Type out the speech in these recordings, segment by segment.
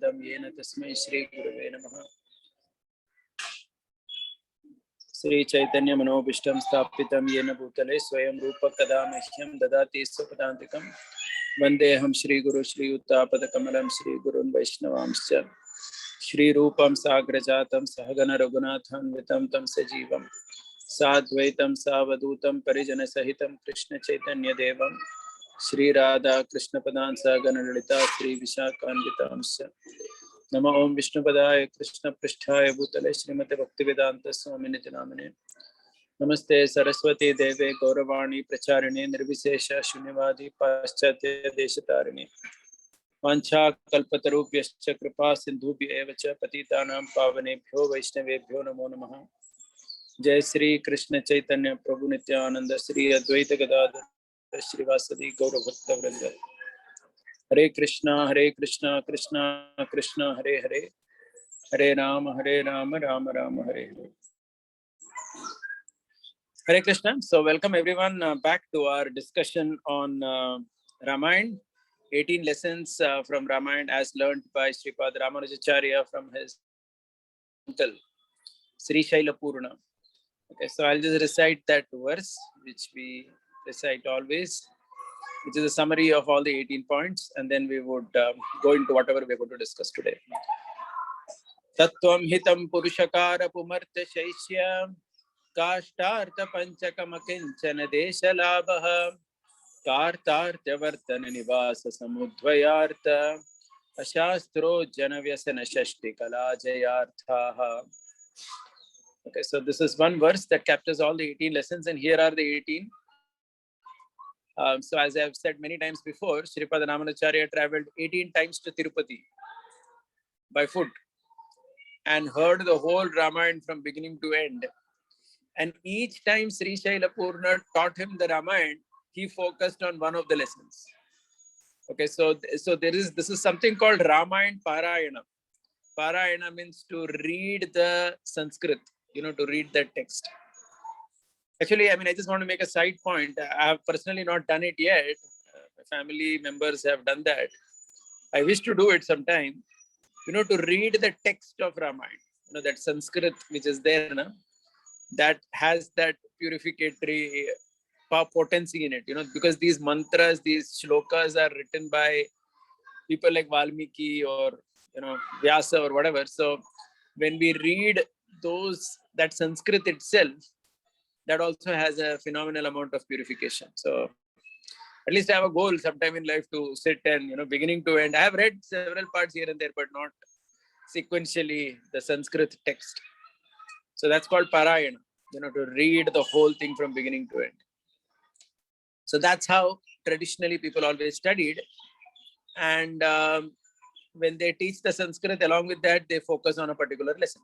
येन तस्मै श्री गुरवे नमः। श्री चैतन्य मनोभीष्टं स्थापितं येन भूतले स्वयं रूप कदा मह्यं ददाति स्वपदान्तिकं। वन्देऽहं श्रीगुरु श्रीयुतापदकमलं श्रीगुरुन् वैष्णवांश्च श्रीरूपं साग्रजातं सहगण रघुनाथान्वितं तं सजीवं साद्वैतं सावधूतं परिजनसहितं कृष्ण चैतन्यदेवं श्रीराधा कृष्णपदान् सहगण ललिता श्रीविशाखान्वितांश्च। नमो ओं विष्णुपदाय कृष्णपृष्ठाय भूतले श्रीमते भक्तिवेदांत स्वामिनिति नामिने। नमस्ते सरस्वती देवे गौरवाणी प्रचारिणे निर्विशेष शून्यवादी पाश्चात्य देशतारिणे। वाञ्छाकल्पतरुभ्यश्च कृपा सिन्धुभ्य एव च पतितानां पावनेभ्यो वैष्णवेभ्यो नमो नमः। जय श्री कृष्ण चैतन्य प्रभु नित्यानंद श्री अद्वैत गदाधर श्रीवासदि गौरभक्तवृंद। हरे कृष्णा कृष्णा कृष्णा हरे हरे, हरे Ram Ram Ram Hare Hare. Hare Krishna. So welcome everyone back to our discussion on Ramayana-18 lessons from Ramayana as learned by Sripad Ramanujacarya from his uncle Srishaila Purna. Okay, so I'll just recite that verse which we recite always, which is a summary of all the 18 points, and then we would go into whatever we're going to discuss today. Tattvam hitam purushakara pumartha shaishya काष्टार्थ पंचकम किंचन देश लाभः कार्तार्थ वर्तन निवास समुद्वयार्थ अशास्त्रो जन व्यसन षष्टि कला जयार्थाः. Okay, so this is one verse that captures all the 18 lessons, and here are the 18. So as I have said many times before, Sripad Ramanujacarya traveled 18 times to Tirupati by foot and heard the whole Ramayana from beginning to end. And each time Srishaila Purna taught him the Ramayana, he focused on one of the lessons. Okay, so this is something called Ramayana Parayana. Parayana means to read the Sanskrit, to read the text. Actually, I just want to make a side point. I have personally not done it yet. My family members have done that. I wish to do it sometime. To read the text of Ramayana. That Sanskrit which is there, that has that purificatory potency in it, because these mantras, these shlokas are written by people like Valmiki or, Vyasa or whatever. So when we read that Sanskrit itself, that also has a phenomenal amount of purification. So at least I have a goal sometime in life to sit and, beginning to end. I have read several parts here and there, but not sequentially the Sanskrit text. So that's called Parayana, to read the whole thing from beginning to end. So that's how traditionally people always studied. And when they teach the Sanskrit, along with that, they focus on a particular lesson.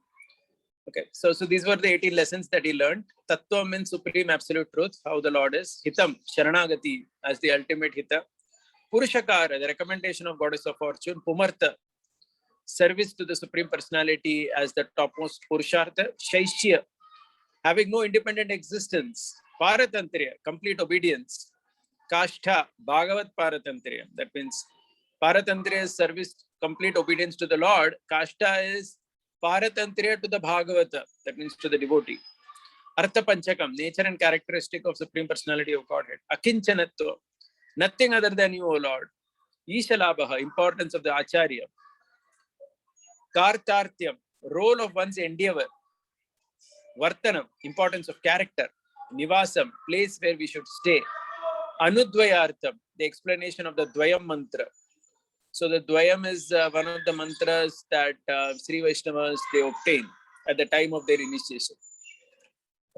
Okay, so these were the 18 lessons that he learned. Tattva means supreme absolute truth, how the Lord is. Hitam, Sharanagati, as the ultimate Hita. Purushakara, the recommendation of Goddess of Fortune. Pumartha, service to the Supreme Personality as the topmost Purushartha. Shaishya, having no independent existence. Paratantriya, complete obedience. Kashtha, Bhagavat Paratantriya. That means Paratantriya is service, complete obedience to the Lord. Kashtha is Paratantriya to the Bhagavata. That means to the devotee. Artha Panchakam, nature and characteristic of Supreme Personality of Godhead. Akinchanatva, nothing other than you, O Lord. Ishalabha, importance of the Acharya. Kartartyam, role of one's endeavor. Vartanam, importance of character. Nivasam, place where we should stay. Anudvayartham, the explanation of the Dvayam mantra. So the Dvayam is one of the mantras that Sri Vaishnavas, they obtain at the time of their initiation.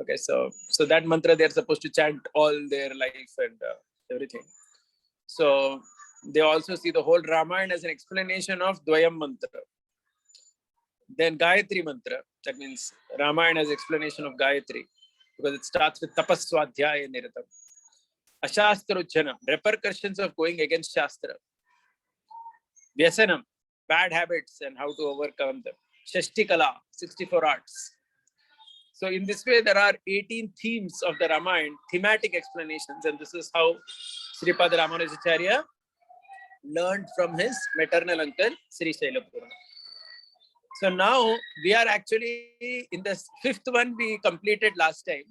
Okay, so that mantra they are supposed to chant all their life and everything. So they also see the whole Ramayana as an explanation of Dvayam mantra. Then Gayatri mantra, that means Ramayana as explanation of Gayatri, because it starts with Tapaswadhyaya Niratam. Ashastrujanam, repercussions of going against Shastra. Vyasanam, bad habits and how to overcome them. Shashtikala, 64 arts. So in this way, there are 18 themes of the Ramayana, thematic explanations, and this is how Sripad Ramanujacarya learned from his maternal uncle, Srishaila Purna. So now we are actually in the fifth one we completed last time.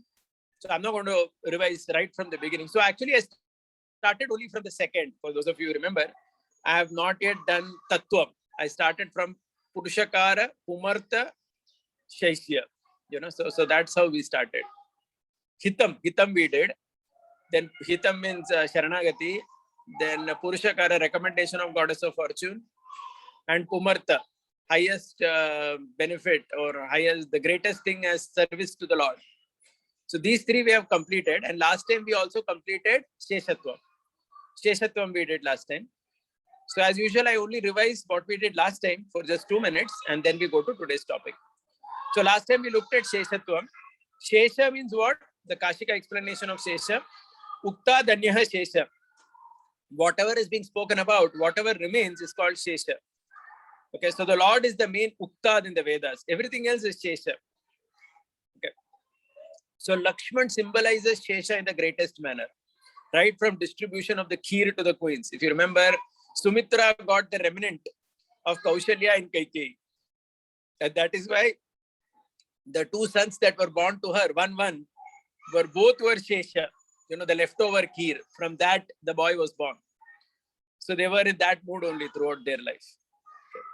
So I'm not going to revise right from the beginning. So actually I started only from the second. For those of you who remember, I have not yet done Tattvam. I started from Purushakara, Pumartha, Shaishya. So that's how we started. Hitam we did. Then Hitam means Sharanagati. Then Purushakara, recommendation of goddess of fortune. And Pumartha, highest benefit or highest, the greatest thing as service to the Lord. So these three we have completed. And last time we also completed Sheshatvam. Sheshatvam we did last time. So as usual, I only revised what we did last time for just 2 minutes. And then we go to today's topic. So last time we looked at Sheshatvam. Shesha means what? The Kashika explanation of Shesha. Ukta Danyaha Shesha. Whatever is being spoken about, whatever remains is called Shesha. Okay, so the Lord is the main Uktad in the Vedas. Everything else is Shesha. Okay. So Lakshman symbolizes Shesha in the greatest manner. Right from distribution of the kheer to the queens. If you remember, Sumitra got the remnant of Kaushalya in Kaikeyi. And that is why the two sons that were born to her, one, both were Shesha. The leftover kheer. From that, the boy was born. So they were in that mood only throughout their life. Okay.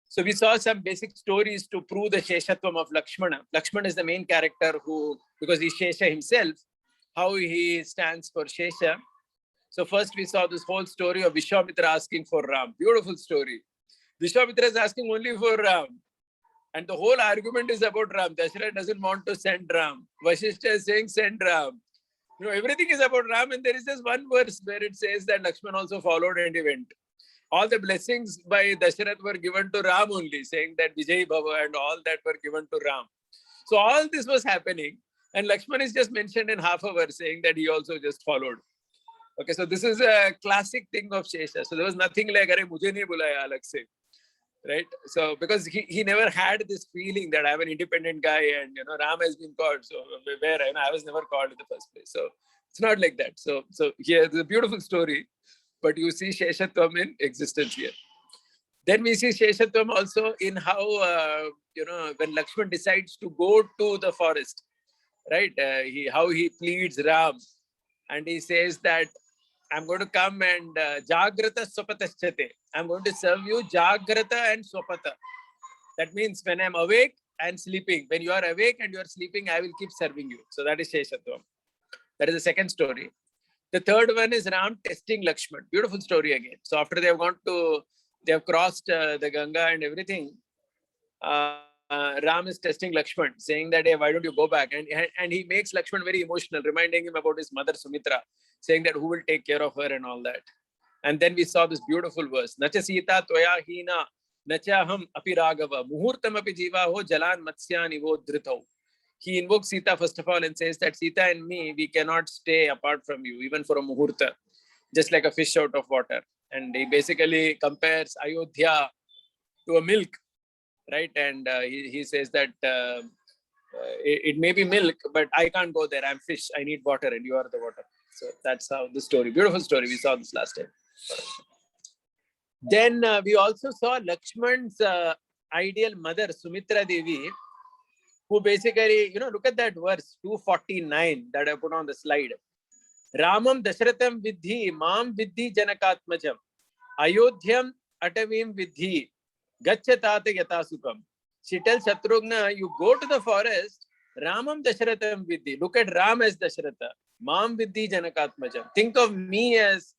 So we saw some basic stories to prove the Sheshatvam of Lakshmana. Lakshmana is the main character who, because he's Shesha himself, how he stands for Shesha. So first we saw this whole story of Vishwamitra asking for Ram. Beautiful story. Vishwamitra is asking only for Ram. And the whole argument is about Ram. Dasharatha doesn't want to send Ram. Vasishtha is saying send Ram. Everything is about Ram, and there is just one verse where it says that Lakshman also followed and he went. All the blessings by Dasharatha were given to Ram only, saying that Vijay Bhava and all that were given to Ram. So all this was happening, and Lakshman is just mentioned in half a verse, saying that he also just followed. Okay, so this is a classic thing of Shesha. So there was nothing like, "Arey, mujhe nahi bulaya alag se." Right? So because he never had this feeling that I'm an independent guy and Ram has been called. So where I was never called in the first place. So it's not like that. So here there's a beautiful story, but you see Sheshatvam in existence here. Then we see Sheshatvam also in how when Lakshman decides to go to the forest, right? How he pleads Ram, and he says that I'm going to come and Jagrata Swapataschate. I'm going to serve you Jagrata and Swapata. That means when I'm awake and sleeping. When you are awake and you are sleeping, I will keep serving you. So that is Sheshatvam. That is the second story. The third one is Ram testing Lakshman. Beautiful story again. So after they have crossed the Ganga and everything, Ram is testing Lakshman, saying that, hey, why don't you go back? And he makes Lakshman very emotional, reminding him about his mother Sumitra, saying that who will take care of her and all that. And then we saw this beautiful verse. Nacha Sita Tvaya Hina, Nacha Ham Api Raghava, Muhurtam Api Jiva Ho Jalan Matsyan Ivo Dhrithau. He invokes Sita first of all and says that Sita and me, we cannot stay apart from you, even for a Muhurta, just like a fish out of water. And he basically compares Ayodhya to a milk, right? And he says that it may be milk, but I can't go there. I'm fish. I need water and you are the water. So that's how the story, beautiful story. We saw this last time. Then we also saw Lakshman's ideal mother, Sumitra Devi, who basically, look at that verse 249 that I put on the slide. Ramam Dasharatham Vidhi, Mam Vidhi Janakatmajam, Ayodhyam Atavim Vidhi, Gacchatate Yatasukam. She tells Shatrugna, you go to the forest, Ramam Dasharatham Vidhi. Look at Ram as Dasharatha. Mam Vidhi Janakatmajam. Think of me as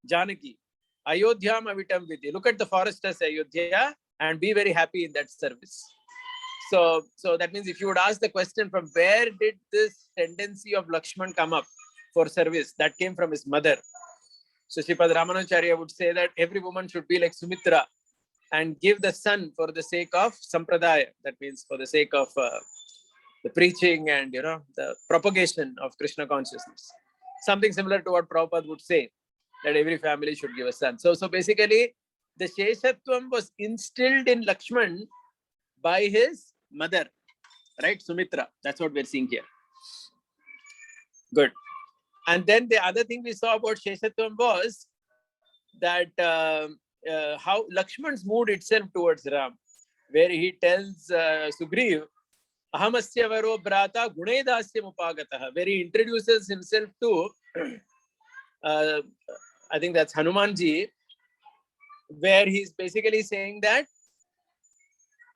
Janaki. Ayodhyam Avitam Vidhi. Look at the forest as Ayodhya and be very happy in that service. So that means if you would ask the question, from where did this tendency of Lakshman come up for service? That came from his mother. So Sripad Ramanujacarya would say that every woman should be like Sumitra and give the son for the sake of Sampradaya. That means for the sake of the preaching and, the propagation of Krishna consciousness. Something similar to what Prabhupada would say, that every family should give a son. So basically, the Sheshatvam was instilled in Lakshman by his mother, right? Sumitra. That's what we're seeing here. Good. And then the other thing we saw about Sheshatvam was that how Lakshman's mood itself towards Ram, where he tells Sugriv, Ahamasya varo brata gunedasyam upagatah, where he introduces himself to, I think that's Hanumanji, where he's basically saying that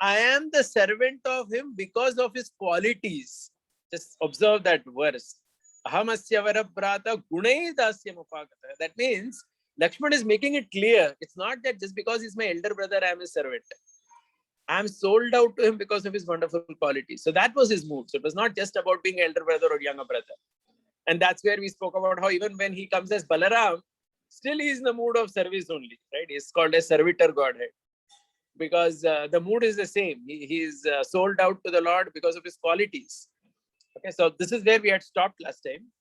I am the servant of him because of his qualities. Just observe that verse. Ahamasya vara brata gunedasyam upagatah. That means Lakshman is making it clear. It's not that just because he's my elder brother, I am his servant. I am sold out to him because of his wonderful qualities. So that was his mood. So it was not just about being elder brother or younger brother. And that's where we spoke about how even when he comes as Balaram, still he is in the mood of service only, right? He's called a servitor godhead because the mood is the same. He is sold out to the Lord because of his qualities. Okay, so this is where we had stopped last time.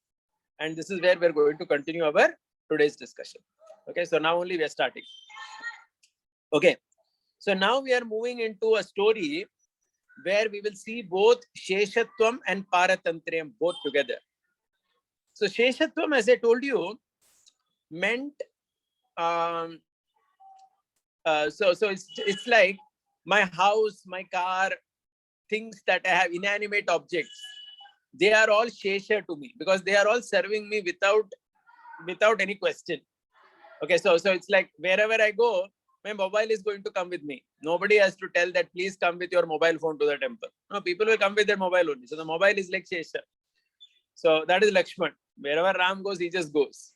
And this is where we're going to continue our today's discussion. Okay, so now only we are starting. Okay, so now we are moving into a story where we will see both Sheshatvam and Paratantriyam both together. So Sheshatvam, as I told you, meant so it's like my house, my car, things that I have, inanimate objects. They are all Shesha to me because they are all serving me without any question. Okay, so it's like wherever I go, my mobile is going to come with me. Nobody has to tell that please come with your mobile phone to the temple. No, people will come with their mobile only. So the mobile is like Shesha. So that is Lakshman. Wherever Ram goes, he just goes.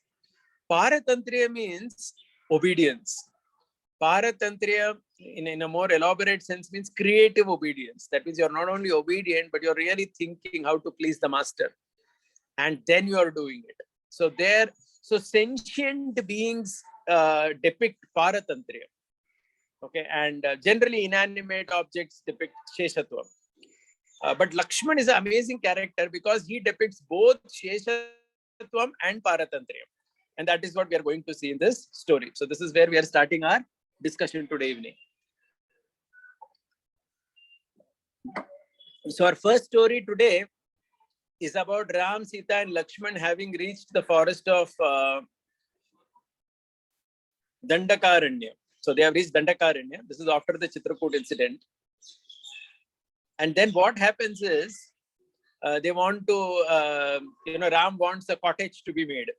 Paratantriya means obedience. Paratantriya, in a more elaborate sense, means creative obedience. That means you're not only obedient, but you're really thinking how to please the master. And then you are doing it. So sentient beings depict Paratantriya. Okay, and generally inanimate objects depict Sheshatvam. But Lakshman is an amazing character because he depicts both Sheshatvam and Paratantriyam. And that is what we are going to see in this story. So this is where we are starting our discussion today evening. So our first story today is about Ram, Sita and Lakshman having reached the forest of Dandakaranya. So they have reached Dandakaranya. This is after the Chitrakoot incident. And then what happens is they want to, Ram wants a cottage to be made.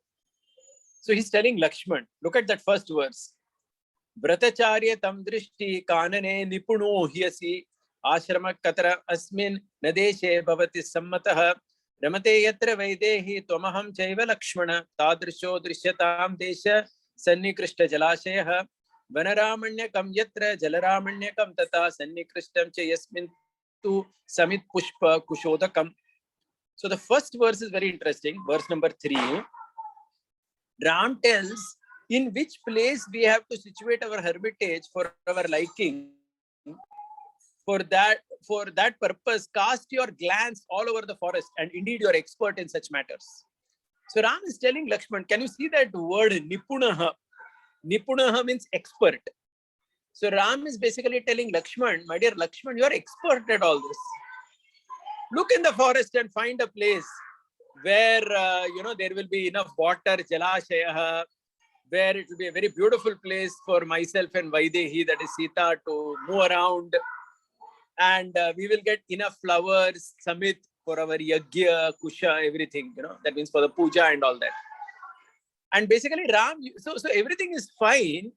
So he's telling Lakshman, look at that first verse. Bratacharya tam drishti kanane nipuno hiyasi ashrama katra asmin nadeshe bhavati sammatah ramate yatra vaidehi tvamaham chaiva Lakshmana tadrisho drishyatam desha sannikrishta jalashayah vanaramanyakam yatra jalaramanyakam tata sannikrishtam cha yasmin tu samit pushpa kushodakam. So the first verse is very interesting. Verse number 3. Ram tells in which place we have to situate our hermitage for our liking. For that purpose, cast your glance all over the forest, and indeed you are expert in such matters. So Ram is telling Lakshman, can you see that word Nipunaha? Nipunaha means expert. So Ram is basically telling Lakshman, my dear Lakshman, you are expert at all this. Look in the forest and find a place where there will be enough water, Jalashaya, where it will be a very beautiful place for myself and Vaidehi, that is Sita, to move around. And we will get enough flowers, Samit, for our Yagya, Kusha, everything, that means for the puja and all that. And basically Ram, so everything is fine,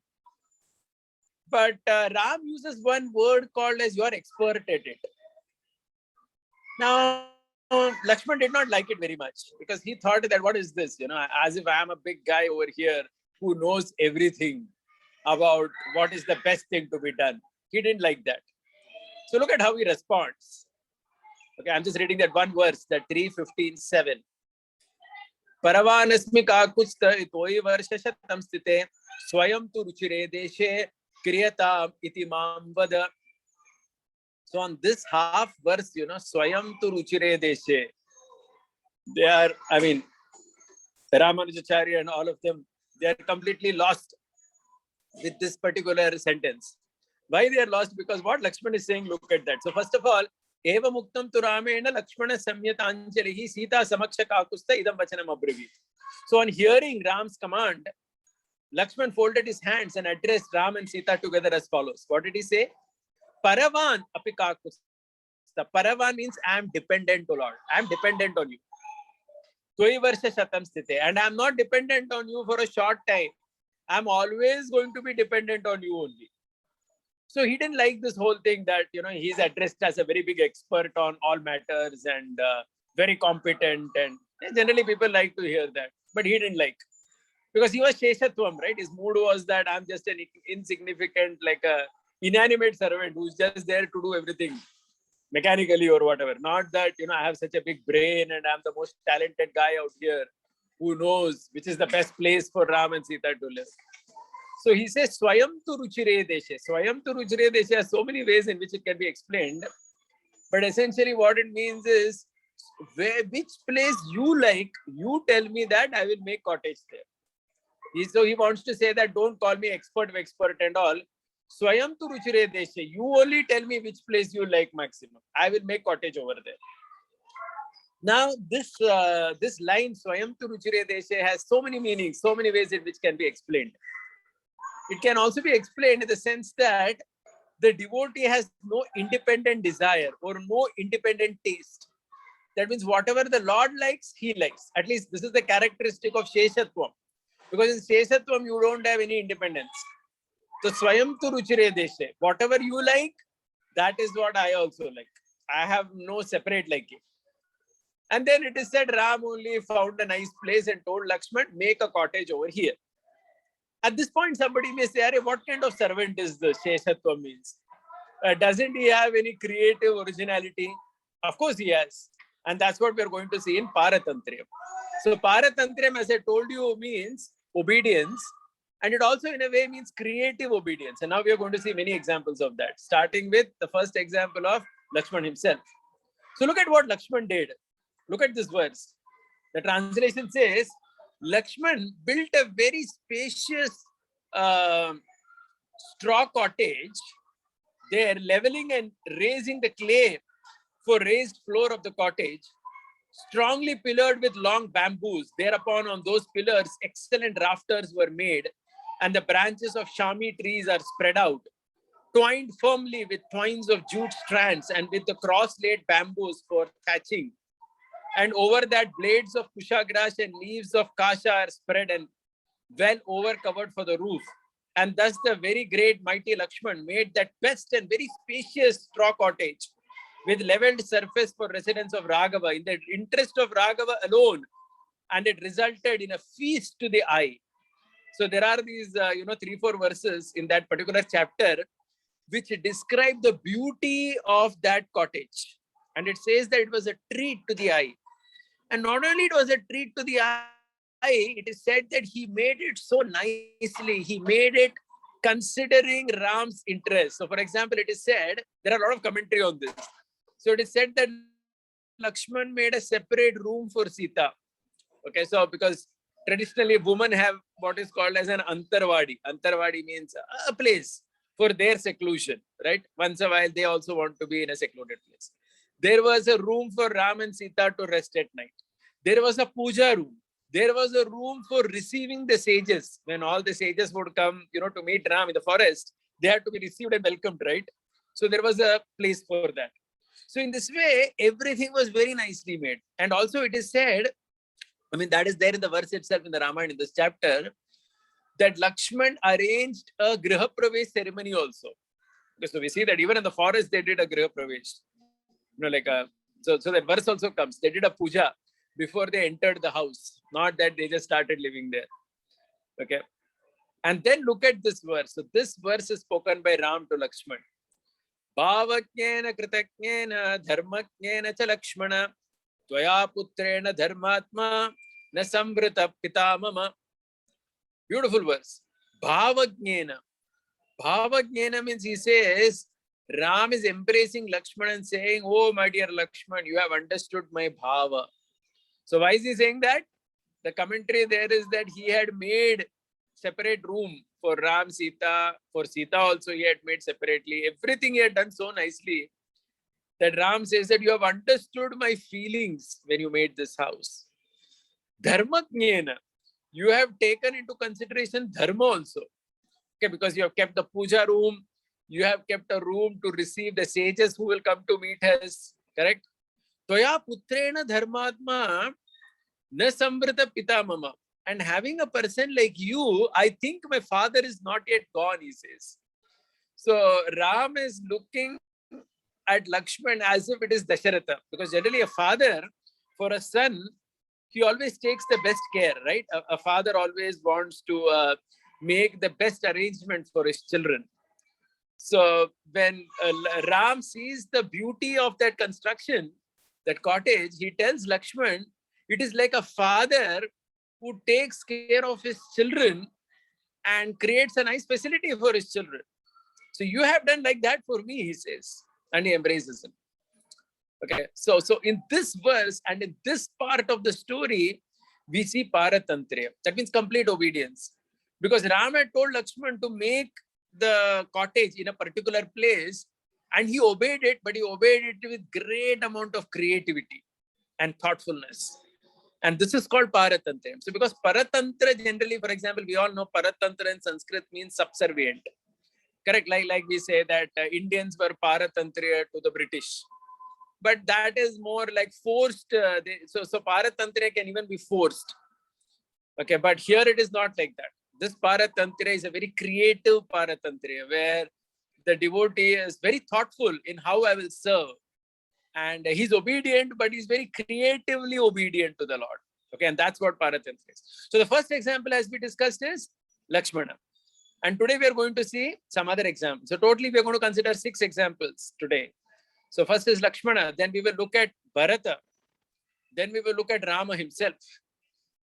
but Ram uses one word called as you are expert at it. Now, Lakshman did not like it very much because he thought that what is this, as if I am a big guy over here who knows everything about what is the best thing to be done. He didn't like that. So look at how he responds. Okay, I'm just reading that one verse, that 3:15:7. Paravanasmi kakuchta itoi varshatam stite swayam tu ruchire deshe kriyatam iti mam vada. So on this half verse, swayam tu ruchire deshe, they are, Ramanujacarya and all of them, they are completely lost with this particular sentence. Why they are lost? Because what Lakshman is saying, look at that. So first of all, Eva muktam tu Ramena Lakshmana Samyatanjalihi Sita Samaksha Kakusta Idam Vachanam Abravit. So on hearing Ram's command, Lakshman folded his hands and addressed Ram and Sita together as follows. What did he say? Paravan api kakusta. Paravan means I am dependent, O Lord. I am dependent on you. Tvai varsha shatam sthite. And I am not dependent on you for a short time. I am always going to be dependent on you only. So he didn't like this whole thing that, he's addressed as a very big expert on all matters and very competent. And generally people like to hear that. But he didn't like. Because he was Sheshatvam, right? His mood was that I'm just an insignificant, like a inanimate servant who's just there to do everything mechanically or whatever. Not that, I have such a big brain and I'm the most talented guy out here who knows which is the best place for Ram and Sita to live. So he says, Swayam tu ruchire deshe. Swayam tu ruchire deshe has so many ways in which it can be explained. But essentially what it means is, which place you like, you tell me that I will make cottage there. So he wants to say that don't call me expert and all. Swayam tu ruchire deshe. You only tell me which place you like maximum. I will make cottage over there. Now this line Swayam tu ruchire deshe has so many meanings, so many ways in which can be explained. It can also be explained in the sense that the devotee has no independent desire or no independent taste. That means whatever the Lord likes, he likes. At least this is the characteristic of Sheshatvam. Because in Sheshatvam, you don't have any independence. So, Swayam tu ruchire deshe. Whatever you like, that is what I also like. I have no separate liking. And then it is said Ram only found a nice place and told Lakshman, make a cottage over here. At this point, somebody may say, what kind of servant is this? Sheshatvam means. Doesn't he have any creative originality? Of course he has. And that's what we're going to see in Paratantriyam. So Paratantriyam, as I told you, means obedience. And it also in a way means creative obedience. And now we are going to see many examples of that, starting with the first example of Lakshman himself. So look at what Lakshman did. Look at this verse. The translation says, Lakshman built a very spacious straw cottage there, leveling and raising the clay for raised floor of the cottage, strongly pillared with long bamboos. Thereupon on those pillars, excellent rafters were made, and the branches of shami trees are spread out, twined firmly with twines of jute strands and with the cross-laid bamboos for thatching. And over that, blades of kusha grass and leaves of kasha are spread and well over-covered for the roof. And thus the very great mighty Lakshman made that best and very spacious straw cottage with leveled surface for residence of Raghava in the interest of Raghava alone. And it resulted in a feast to the eye. So there are these, 3-4 verses in that particular chapter which describe the beauty of that cottage. And it says that it was a treat to the eye. And not only it was a treat to the eye, it is said that he made it so nicely. He made it considering Ram's interest. So for example, it is said, there are a lot of commentary on this. So it is said that Lakshman made a separate room for Sita. Okay, so because traditionally women have what is called as an antarvadi. Antarvadi means a place for their seclusion, right? Once a while, they also want to be in a secluded place. There was a room for Ram and Sita to rest at night. There was a puja room. There was a room for receiving the sages. When all the sages would come, to meet Ram in the forest, they had to be received and welcomed, right? So there was a place for that. So in this way, everything was very nicely made. And also it is said, that is there in the verse itself in the Ramayana, in this chapter, that Lakshman arranged a Griha Pravesh ceremony also. So we see that even in the forest, they did a Griha Pravesh. So that verse also comes. They did a puja before they entered the house. Not that they just started living there. Okay. And then look at this verse. So this verse is spoken by Ram to Lakshman. Bhavajnena kritajnena dharmajnena cha Lakshmana tvaya putrena dharmatma na samvrita pitamama. Beautiful verse. Bhavajnena. Bhavajnena means he says, Ram is embracing Lakshman and saying, oh, my dear Lakshman, you have understood my bhava. So why is he saying that? The commentary there is that he had made separate room for Ram, Sita. For Sita also he had made separately. Everything he had done so nicely that Ram says that you have understood my feelings when you made this house. Dharmajnena, you have taken into consideration dharma also. Okay, because you have kept the puja room, you have kept a room to receive the sages who will come to meet us. Correct? Toya putrena dharmatma na samvrita pita mama. And having a person like you, I think my father is not yet gone, he says. So Ram is looking at Lakshman as if it is Dasharatha. Because generally a father, for a son, he always takes the best care, right? A father always wants to make the best arrangements for his children. So when Ram sees the beauty of that construction, that cottage, he tells Lakshman, it is like a father who takes care of his children and creates a nice facility for his children. So you have done like that for me, he says, and he embraces him. Okay, so in this verse and in this part of the story, we see Paratantriya. That means complete obedience. Because Ram had told Lakshman to make the cottage in a particular place, and he obeyed it, but he obeyed it with great amount of creativity and thoughtfulness. And this is called Paratantriya. So because Paratantra generally, for example, we all know Paratantra in Sanskrit means subservient. Correct? Like we say that Indians were Paratantriya to the British. But that is more like forced. So Paratantriya can even be forced. Okay, but here it is not like that. This Paratantriya is a very creative Paratantriya where the devotee is very thoughtful in how I will serve. And he's obedient, but he's very creatively obedient to the Lord. Okay, and that's what Paratantriya is. So the first example, as we discussed, is Lakshmana. And today we are going to see some other examples. So totally we are going to consider 6 examples today. So first is Lakshmana, then we will look at Bharata, then we will look at Rama himself,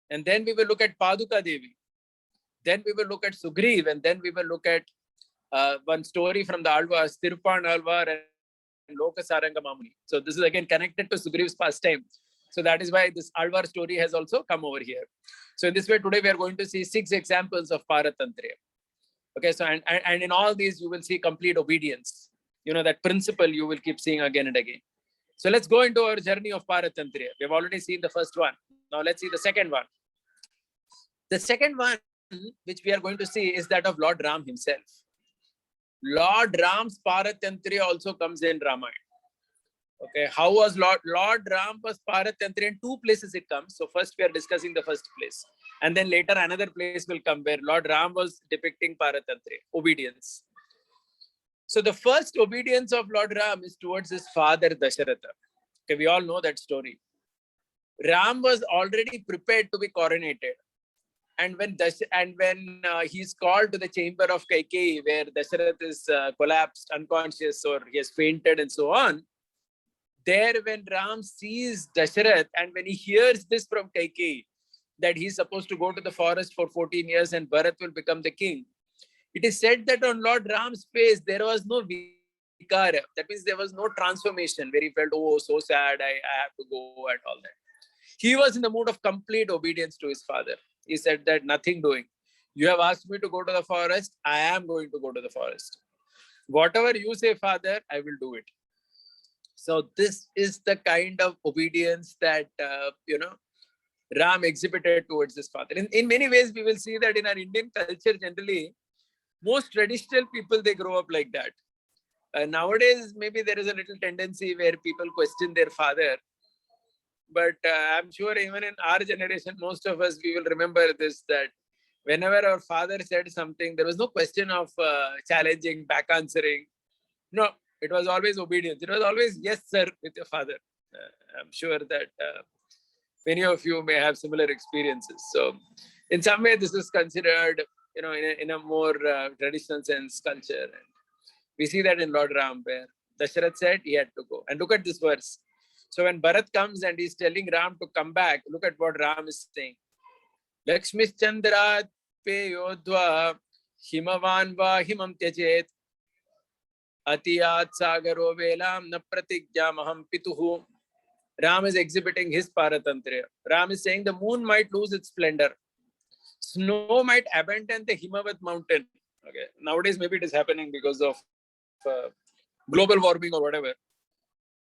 and then we will look at Paduka Devi, then we will look at Sugriv, and then we will look at one story from the Alvars, Tirupan Alvar and Lokasaranga Mamuni. So this is again connected to Sugriv's pastime. So that is why this Alvar story has also come over here. So in this way, today we are going to see 6 examples of Paratantriya. Okay, so and in all these, you will see complete obedience. You know, that principle you will keep seeing again and again. So let's go into our journey of Paratantriya. We have already seen the first one. Now let's see the second one. The second one, which we are going to see, is that of Lord Ram himself. Lord Ram's Paratantriya also comes in Ramayana. Okay, how was Lord Ram was Paratantriya? In 2 places it comes. So first we are discussing the first place. And then later another place will come where Lord Ram was depicting Paratantriya, obedience. So the first obedience of Lord Ram is towards his father Dasharatha. Okay, we all know that story. Ram was already prepared to be coronated. And when he's called to the chamber of Kaikeyi, where Dasharatha is collapsed, unconscious, or he has fainted and so on, there when Ram sees Dasharatha and when he hears this from Kaikeyi, that he's supposed to go to the forest for 14 years and Bharat will become the king, it is said that on Lord Ram's face, there was no vikara. That means there was no transformation where he felt, oh, so sad, I have to go and all that. He was in the mood of complete obedience to his father. He said that nothing doing. You have asked me to go to the forest. I am going to go to the forest. Whatever you say, father, I will do it. So this is the kind of obedience that, Ram exhibited towards his father. In many ways, we will see that in our Indian culture, generally, most traditional people, they grow up like that. Nowadays, maybe there is a little tendency where people question their father. But I'm sure even in our generation, most of us, we will remember this, that whenever our father said something, there was no question of challenging, back answering. No, it was always obedience. It was always, yes, sir, with your father. I'm sure that many of you may have similar experiences. So in some way, this is considered, in a more traditional sense, culture. And we see that in Lord Ram, where Dasharath said he had to go. And look at this verse. So when Bharat comes and he's telling Ram to come back, look at what Ram is saying. Lakshmis Chandrat pe yodhva himavan va himam tyajet atiyat sagaro velam na pratigya maham pituhu. Ram is exhibiting his Paratantriya. Ram is saying the moon might lose its splendor. Snow might abandon the Himavat mountain. Okay. Nowadays, maybe it is happening because of global warming or whatever.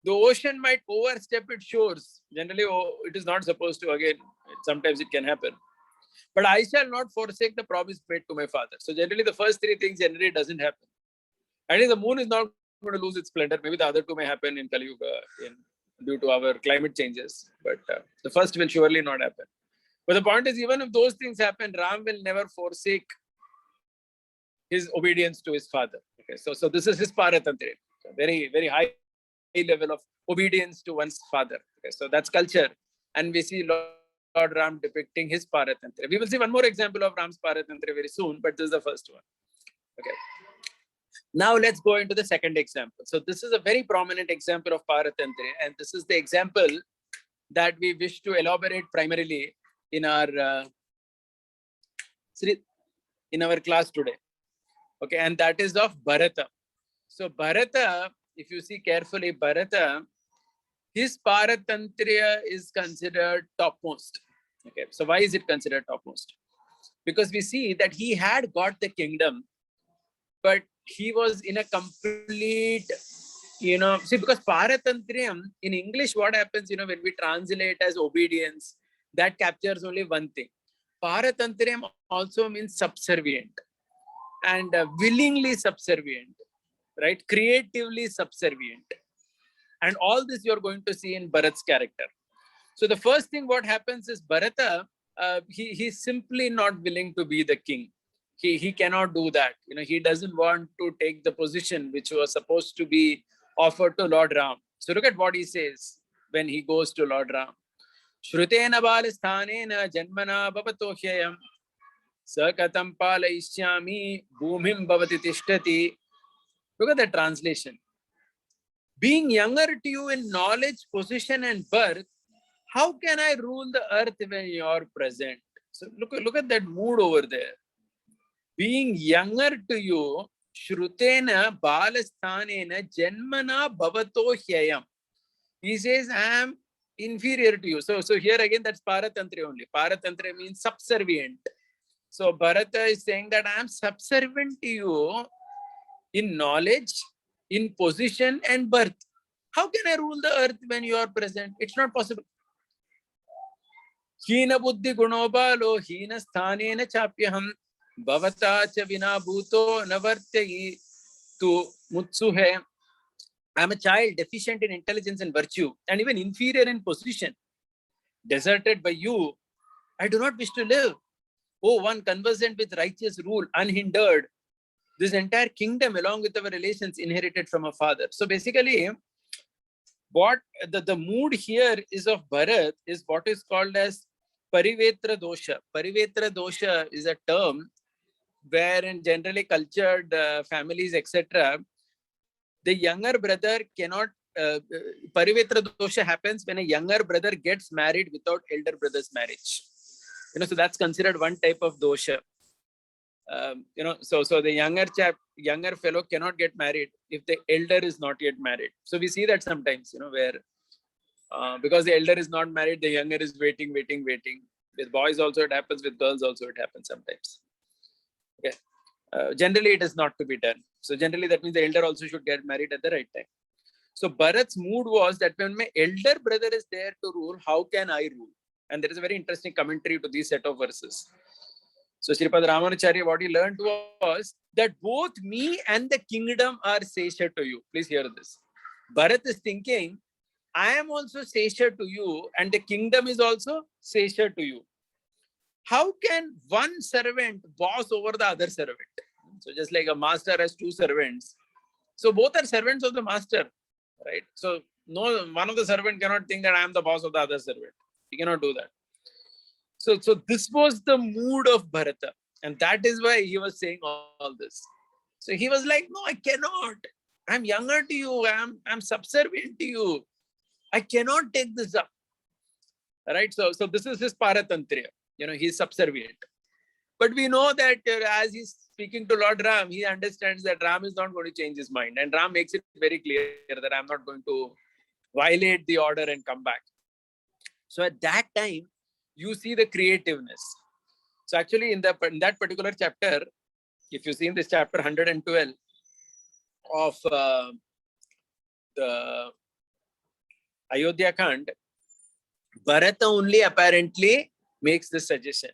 The ocean might overstep its shores. Generally, it is not supposed to. Again, sometimes it can happen. But I shall not forsake the promise made to my father. So generally, the first three things generally doesn't happen. I think the moon is not going to lose its splendor. Maybe the other two may happen in Kali Yuga due to our climate changes. But the first will surely not happen. But the point is, even if those things happen, Ram will never forsake his obedience to his father. Okay, so this is his paratantra. So very, very high level of obedience to one's father. Okay, so that's culture. And we see Lord Ram depicting his paratantra. We will see one more example of Ram's paratantra very soon, but this is the first one. Okay. Now let's go into the second example. So this is a very prominent example of paratantra, and this is the example that we wish to elaborate primarily in our class today. Okay, and that is of Bharata. So Bharata, if you see carefully, Bharata, his paratantriya is considered topmost. Okay, so why is it considered topmost? Because we see that he had got the kingdom, but he was in a complete, see, because paratantriyam in English, what happens, when we translate as obedience, that captures only one thing. Paratantriyam also means subservient and willingly subservient, right? Creatively subservient. And all this you're going to see in Bharat's character. So the first thing what happens is Bharata, he's simply not willing to be the king. He cannot do that. He doesn't want to take the position which was supposed to be offered to Lord Ram. So look at what he says when he goes to Lord Ram. Shrutena balisthanena janmana bhavatohyayam sakatam palayishyami bhumim bhavati tishtati. Look at the translation. Being younger to you in knowledge, position, and birth, how can I rule the earth when you are present? So look at that mood over there. Being younger to you, Shrutena balasthanena janmana bhavato hyayam. He says, I am inferior to you. So here again, that's paratantra only. Paratantra means subservient. So Bharata is saying that I am subservient to you in knowledge, in position, and birth. How can I rule the earth when you are present? It's not possible. Hina buddhi gunobalo hina sthanena chapyaham bhavata cha vina bhuto navartyayi tu mutsuhe. I am a child deficient in intelligence and virtue, and even inferior in position. Deserted by you, I do not wish to live. Oh, one conversant with righteous rule, unhindered. This entire kingdom, along with our relations, inherited from a father. So basically, what the mood here is of Bharat is what is called as Parivetra dosha. Parivetra dosha is a term where in generally cultured families, etc., the younger brother cannot, Parivetra dosha happens when a younger brother gets married without elder brother's marriage. So that's considered one type of dosha. So the younger fellow cannot get married if the elder is not yet married. So we see that sometimes, where because the elder is not married, the younger is waiting. With boys also it happens, with girls also it happens sometimes. Okay. Generally it is not to be done. So generally that means the elder also should get married at the right time. So Bharat's mood was that when my elder brother is there to rule, how can I rule? And there is a very interesting commentary to this set of verses. So Sripad Ramanujacarya, what he learned was that both me and the kingdom are sesha to you. Please hear this. Bharat is thinking, I am also sesha to you and the kingdom is also sesha to you. How can one servant boss over the other servant? So just like a master has two servants. So both are servants of the master, right? So no, one of the servant cannot think that I am the boss of the other servant. He cannot do that. So this was the mood of Bharata. And that is why he was saying all this. So he was like, no, I cannot. I'm younger to you. I'm subservient to you. I cannot take this up. Right? So this is his paratantriya. He's subservient. But we know that as he's speaking to Lord Ram, he understands that Ram is not going to change his mind. And Ram makes it very clear that I'm not going to violate the order and come back. So at that time, you see the creativeness. So actually in that particular chapter, if you see in this chapter 112 of the Ayodhya Kand, Bharata only apparently makes this suggestion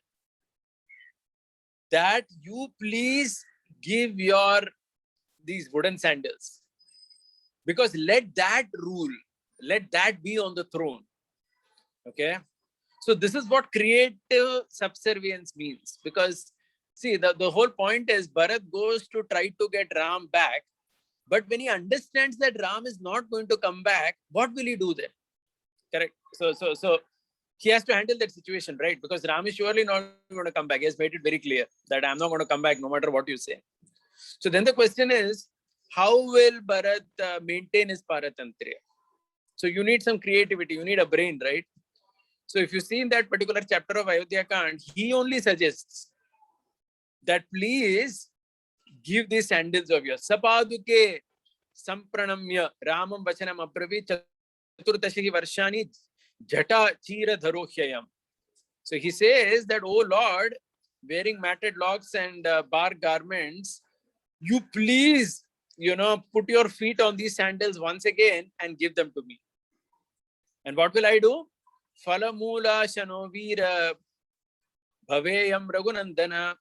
that you please give your these wooden sandals, because let that rule, let that be on the throne. Okay, so this is what creative subservience means, because see, the whole point is Bharat goes to try to get Ram back, but when he understands that Ram is not going to come back, what will he do then? Correct. So he has to handle that situation, right? Because Ram is surely not going to come back. He has made it very clear that I'm not going to come back no matter what you say. So then the question is, how will Bharat maintain his Paratantriya? So you need some creativity, you need a brain, right? So if you see in that particular chapter of Ayodhya Kand, he only suggests that please give these sandals of yours. Sapaduke sampranamya ramam vachanam abravi chaturdashi varshani jata chira dharohyayam. So he says that, oh Lord, wearing matted locks and bark garments, you please, put your feet on these sandals once again and give them to me. And what will I do? Falamula shanovira bhaveyam raghunandana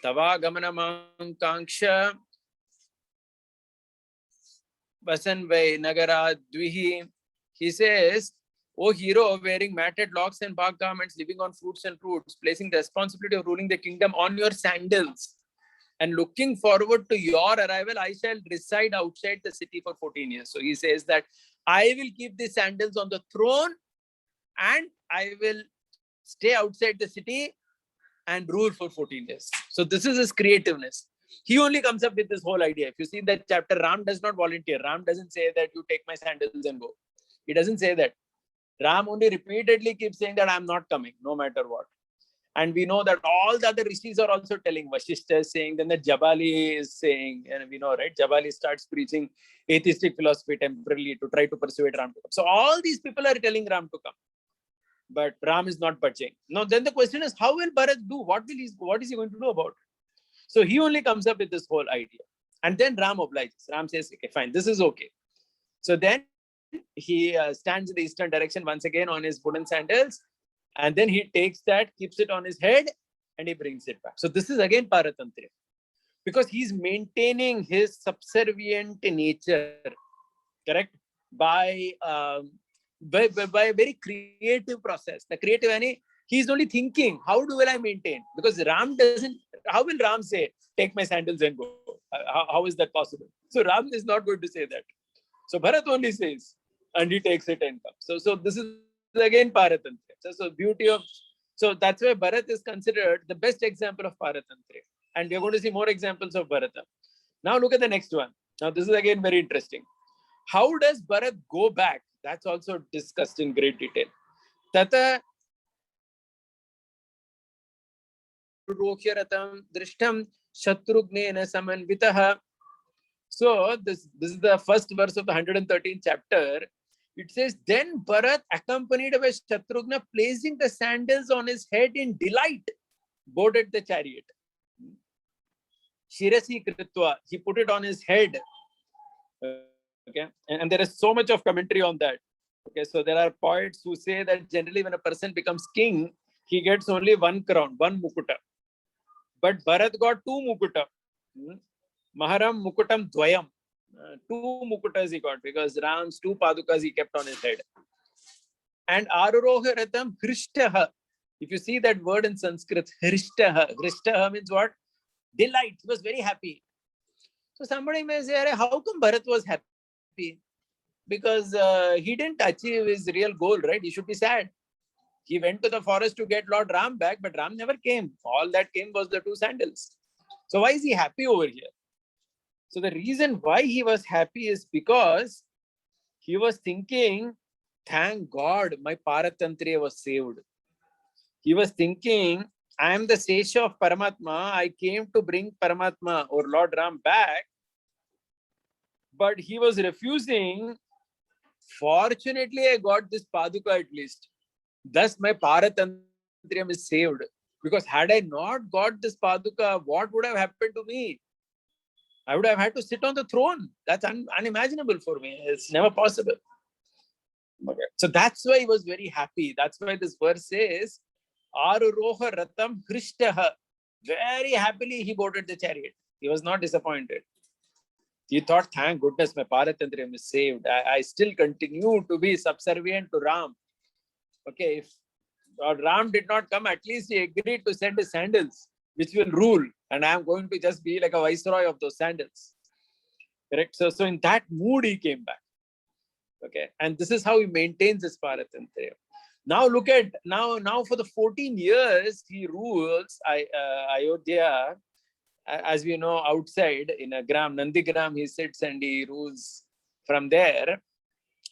tavagamanamankanksha vasanvai nagara dvihi. He says, O hero, wearing matted locks and bark garments, living on fruits and roots, placing the responsibility of ruling the kingdom on your sandals, and looking forward to your arrival, I shall reside outside the city for 14 years. So he says that I will keep the sandals on the throne and I will stay outside the city and rule for 14 years. So this is his creativeness. He only comes up with this whole idea. If you see that chapter, Ram does not volunteer. Ram doesn't say that you take my sandals and go. He doesn't say that. Ram only repeatedly keeps saying that I'm not coming, no matter what. And we know that all the other rishis are also telling. Vashishta is saying, then the Jabali is saying, and we know, right? Jabali starts preaching atheistic philosophy temporarily to try to persuade Ram to come. So all these people are telling Ram to come. But Ram is not budging. Now, then the question is, how will Bharat do? What is he going to do about it? So he only comes up with this whole idea. And then Ram obliges. Ram says, okay, fine, this is okay. So then he stands in the eastern direction once again on his wooden sandals. And then he takes that, keeps it on his head, and he brings it back. So this is again Paratantriya. Because he's maintaining his subservient nature, correct? By a very creative process. The creative, he's only thinking, how will I maintain? Because Ram doesn't, how will Ram say, take my sandals and go? How is that possible? So Ram is not going to say that. So Bharat only says, and he takes it and comes. So this is again Paratantriya. So beauty of, so that's why Bharat is considered the best example of Paratantriya. And we are going to see more examples of Bharata. Now look at the next one. Now this is again very interesting. How does Bharat go back? That's also discussed in great detail. Tata rohyaratam drishtam shatrugnena samanvitaha. So this is the first verse of the 113th chapter. It says, then Bharat, accompanied by Shatrughna, placing the sandals on his head in delight, boarded the chariot. Shirasi Kritva, he put it on his head. Okay, and there is so much of commentary on that. Okay, so there are poets who say that generally when a person becomes king, he gets only one crown, one mukuta. But Bharat got two mukuta. Maharam mukutam dvayam. Two mukutas he got because Ram's two padukas he kept on his head. And Aruroha Ratham Hrishtaha. If you see that word in Sanskrit, Hrishtaha. Hrishtaha means what? Delight. He was very happy. So somebody may say, how come Bharat was happy? Because he didn't achieve his real goal, right? He should be sad. He went to the forest to get Lord Ram back, but Ram never came. All that came was the two sandals. So why is he happy over here? So the reason why he was happy is because he was thinking, thank God my Paratantriya was saved. He was thinking, I am the Sesha of Paramatma. I came to bring Paramatma or Lord Ram back. But he was refusing. Fortunately, I got this Paduka at least. Thus my Paratantriya is saved. Because had I not got this Paduka, what would have happened to me? I would have had to sit on the throne. That's unimaginable for me. It's never possible. Okay. So that's why he was very happy. That's why this verse says, Aruroha Ratam Krishtaha. Very happily he boarded the chariot. He was not disappointed. He thought, thank goodness my Paratantriyam is saved. I still continue to be subservient to Ram. Okay, if Ram did not come, at least he agreed to send his sandals, which will rule. And I am going to just be like a viceroy of those sandals. Correct? So in that mood, he came back. Okay, and this is how he maintains his Paratantriyam. Now look at, now for the 14 years, he rules Ayodhya. As we know, outside in a gram, Nandigram, he sits and he rules from there,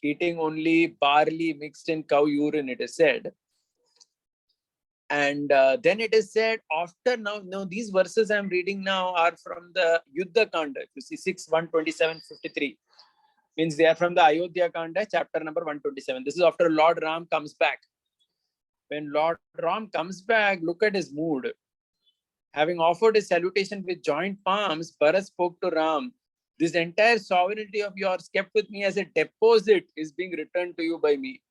eating only barley mixed in cow urine, it is said. And then it is said, after now these verses I'm reading now are from the Yuddha Kanda. You see 6, 127, 53. Means they are from the Ayodhya Kanda, chapter number 127. This is after Lord Ram comes back. When Lord Ram comes back, look at his mood. Having offered his salutation with joint palms, Bharat spoke to Ram, this entire sovereignty of yours kept with me as a deposit is being returned to you by me.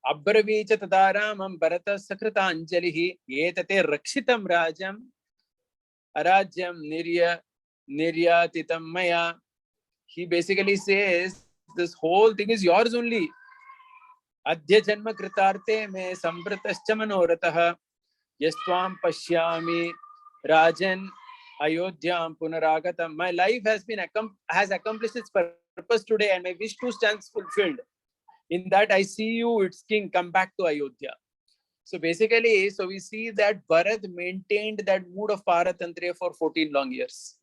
Abbravicha tadaramam Bharata sakrita anjalihi yetate rakshitam rajam arajyam niryatitam maya. He basically says, this whole thing is yours only. Adhya janma kritarte me sambratascha manoratah yastvam pashyami Rajan Ayodhyam Punaragatam. My life has accomplished its purpose today, and my wish to stands fulfilled. In that I see you, its king, come back to Ayodhya. So basically, we see that Bharat maintained that mood of Paratantriya for 14 long years,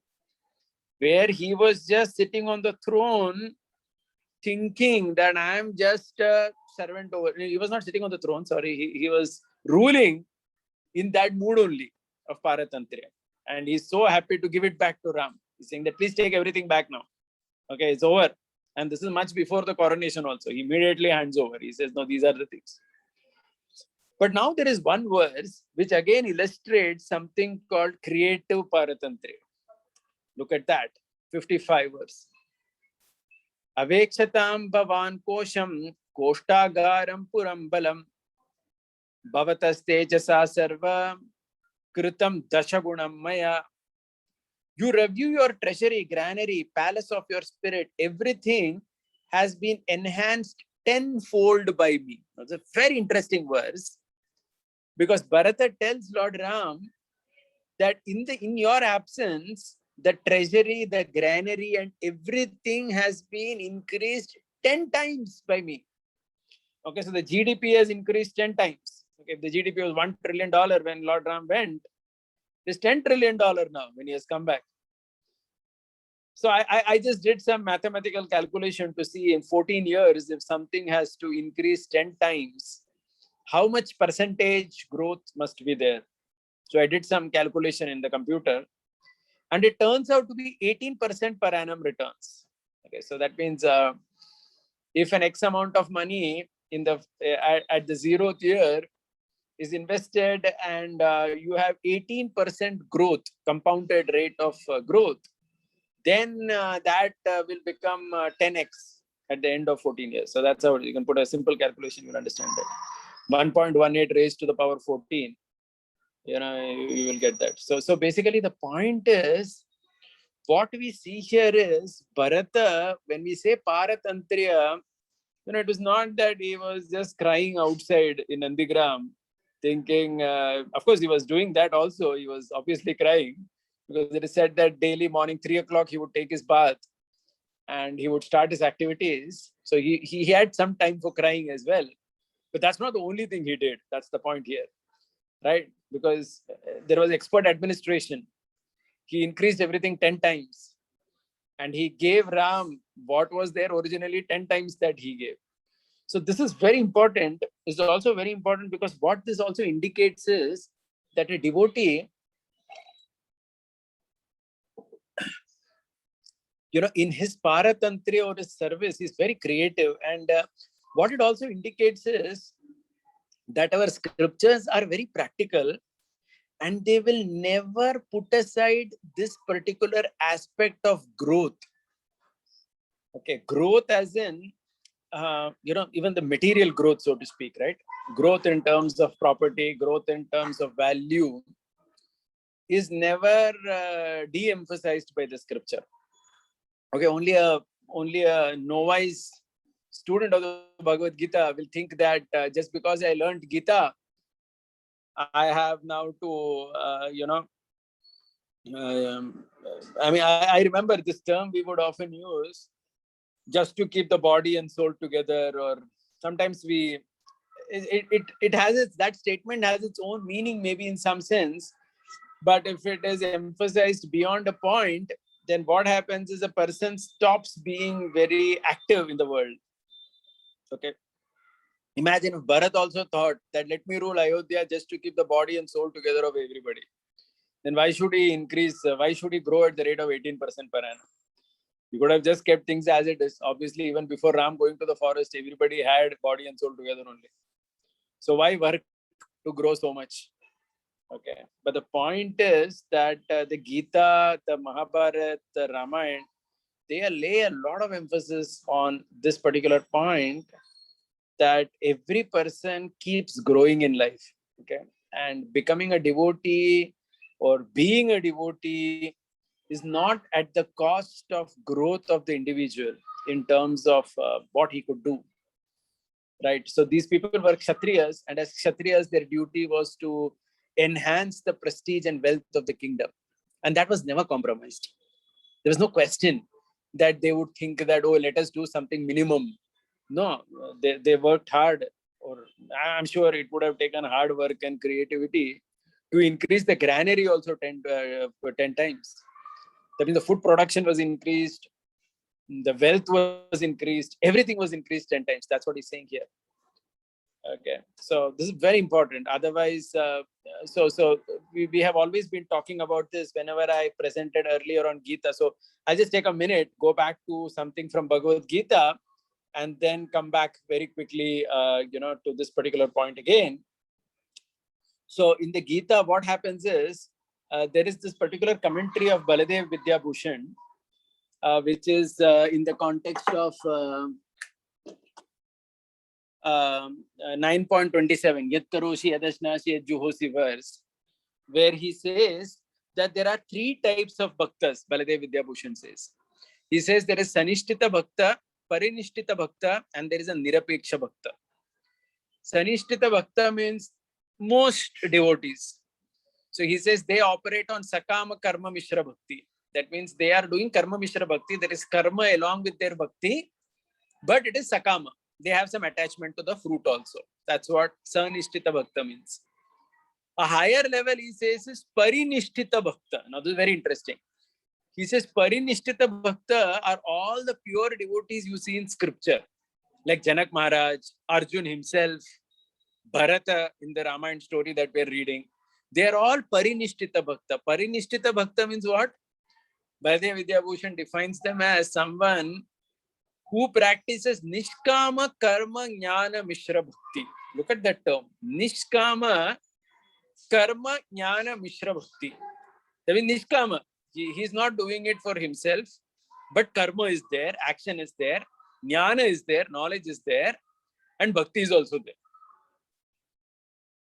where he was just sitting on the throne, thinking that I am just a servant over. He was not sitting on the throne, sorry. He was ruling in that mood only of Paratantriya. And he's so happy to give it back to Ram. He's saying that please take everything back now. Okay, it's over. And this is much before the coronation also. He immediately hands over. He says, no, these are the things. But now there is one verse which again illustrates something called creative Paratantriya. Look at that, 55 verse. Avekshatam bhavan kosham koshtagaram purambalam bhavatastejasa sarva kritam dashagunam maya. You review your treasury, granary, palace of your spirit. Everything has been enhanced tenfold by me. That's a very interesting verse, because Bharata tells Lord Ram that in your absence, the treasury, the granary, and everything has been increased 10 times by me. Okay, so the GDP has increased 10 times. Okay, if the GDP was $1 trillion when Lord Ram went, it's $10 trillion now when he has come back. So I just did some mathematical calculation to see in 14 years, if something has to increase 10 times, how much percentage growth must be there. So I did some calculation in the computer, and it turns out to be 18% per annum returns. Okay, so that means if an X amount of money in the at the 0th year is invested, and you have 18% growth, compounded rate of growth, then that will become 10x at the end of 14 years. So that's how you can put a simple calculation, you'll understand that. 1.18 raised to the power 14, you will get that. So basically the point is, what we see here is Bharata, when we say Paratantriya, it was not that he was just crying outside in Nandigram, thinking, of course he was doing that also, he was obviously crying, because it is said that daily morning 3 o'clock he would take his bath and he would start his activities. So he had some time for crying as well. But that's not the only thing he did. That's the point here, right? Because there was expert administration. He increased everything 10 times. And he gave Ram what was there originally 10 times that he gave. So this is very important. It's also very important because what this also indicates is that a devotee, in his Paratantriya or his service, is very creative. And what it also indicates is that our scriptures are very practical, and they will never put aside this particular aspect of growth. Okay, growth as in even the material growth, so to speak, right? Growth in terms of property, growth in terms of value is never de-emphasized by the scripture. Okay, only a novice student of the Bhagavad Gita will think that just because I learned Gita, I have now to, I remember this term we would often use, just to keep the body and soul together, or sometimes it has that statement has its own meaning, maybe in some sense, but if it is emphasized beyond a point, then what happens is a person stops being very active in the world. Okay. Imagine if Bharat also thought that let me rule Ayodhya just to keep the body and soul together of everybody. Then why should he grow at the rate of 18% per annum? You could have just kept things as it is. Obviously, even before Ram going to the forest, everybody had body and soul together only. So why work to grow so much? Okay. But the point is that the Gita, the Mahabharata, the Ramayana, they lay a lot of emphasis on this particular point, that every person keeps growing in life. Okay. And becoming a devotee or being a devotee is not at the cost of growth of the individual in terms of what he could do. Right. So these people were Kshatriyas, and as Kshatriyas, their duty was to enhance the prestige and wealth of the kingdom. And that was never compromised. There was no question that they would think that, oh, let us do something minimum. No, they worked hard, or I'm sure it would have taken hard work and creativity to increase the granary also 10 times. That means the food production was increased, the wealth was increased, everything was increased 10 times. That's what he's saying here. Okay, so this is very important. Otherwise, we have always been talking about this whenever I presented earlier on Gita. So I'll just take a minute, go back to something from Bhagavad Gita, and then come back very quickly, to this particular point again. So in the Gita, what happens is there is this particular commentary of Baladev Vidyabhushan, which is in the context of 9.27, Yat Karoshi Yadashnashi Juhosi verse, where he says that there are three types of bhaktas, Baladev Vidyabhushan says. He says there is Sanishtita Bhakta, Parinishtita Bhakta, and there is a Nirapeksha Bhakta. Sanishtita Bhakta means most devotees. So he says they operate on Sakama Karma Mishra Bhakti. That means they are doing Karma Mishra Bhakti. There is karma along with their bhakti, but it is Sakama. They have some attachment to the fruit also. That's what Sanishtita Bhakta means. A higher level, he says, is Parinishtita Bhakta. Now, this is very interesting. He says Parinishtita Bhakta are all the pure devotees you see in scripture, like Janak Maharaj, Arjun himself, Bharata in the Ramayana story that we're reading. They are all Parinishtita Bhakta. Parinishtita Bhakta means what? Baladev Vidyabhushan defines them as someone who practices Nishkama Karma Jnana Mishra Bhakti. Look at that term. Nishkama Karma Jnana Mishra Bhakti. That means Nishkama. He's not doing it for himself, but karma is there, action is there, jnana is there, knowledge is there, and bhakti is also there.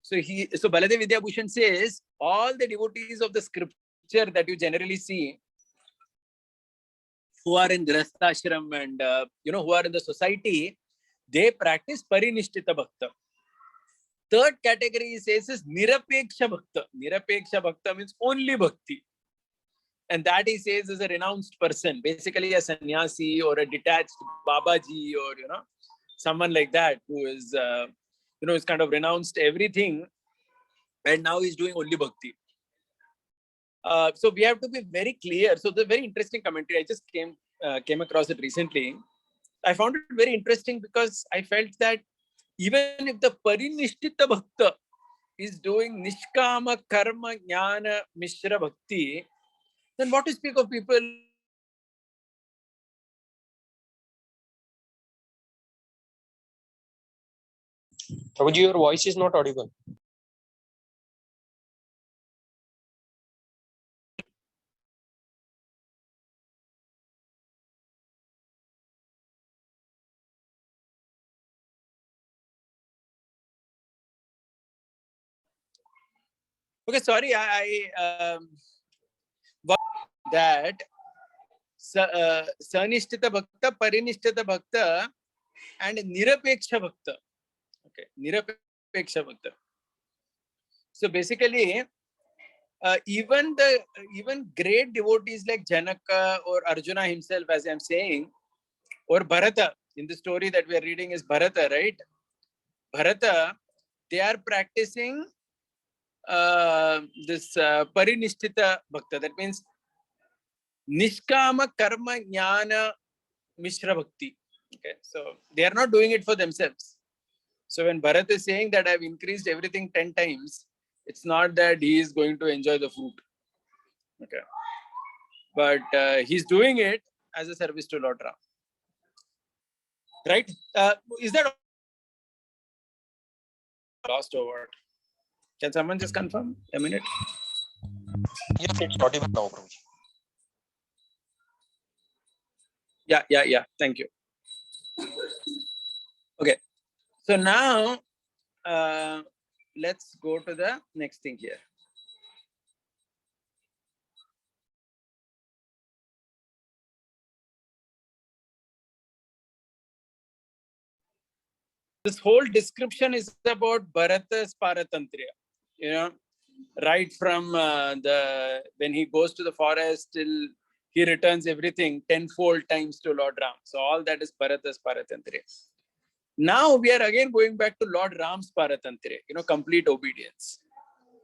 So Baladev Vidyabhushan says all the devotees of the scripture that you generally see, who are in Grihastha Ashram and who are in the society, they practice Parinishtita Bhakta. Third category he says is Nirapeksha Bhakta. Nirapeksha Bhakta means only bhakti. And that he says is a renounced person, basically a sannyasi or a detached Babaji, or someone like that who is is kind of renounced everything and now he's doing only bhakti. So we have to be very clear. So the very interesting commentary, I just came across it recently. I found it very interesting because I felt that even if the Parinishtita Bhakta is doing Nishkama Karma Jnana Mishra Bhakti, then what to speak of people? Prabhuji, your voice is not audible. Okay, sorry, that Sanishtita Bhakta, Parinishtita Bhakta, and Nirapeksha Bhakta. Okay, Nirapeksha Bhakta. So basically, even great devotees like Janaka or Arjuna himself, as I'm saying, or Bharata, in the story that we are reading is Bharata, right? Bharata, they are practicing this Parinishtita Bhakta. That means Nishkama Karma Jnana Mishra Bhakti. Okay, so they are not doing it for themselves. So when Bharat is saying that I've increased everything 10 times, it's not that he is going to enjoy the fruit. Okay, but he's doing it as a service to Lord Ram. Right? Is that lost or what? Can someone just confirm? A minute. Yes, it's audible now, Prabhuji. Yeah. Thank you. Okay. So now let's go to the next thing here. This whole description is about Bharata's Paratantriya. You know, right from when he goes to the forest till he returns everything tenfold times to Lord Ram. So all that is Bharata's Paratantriya. Now we are again going back to Lord Ram's Paratantriya, complete obedience.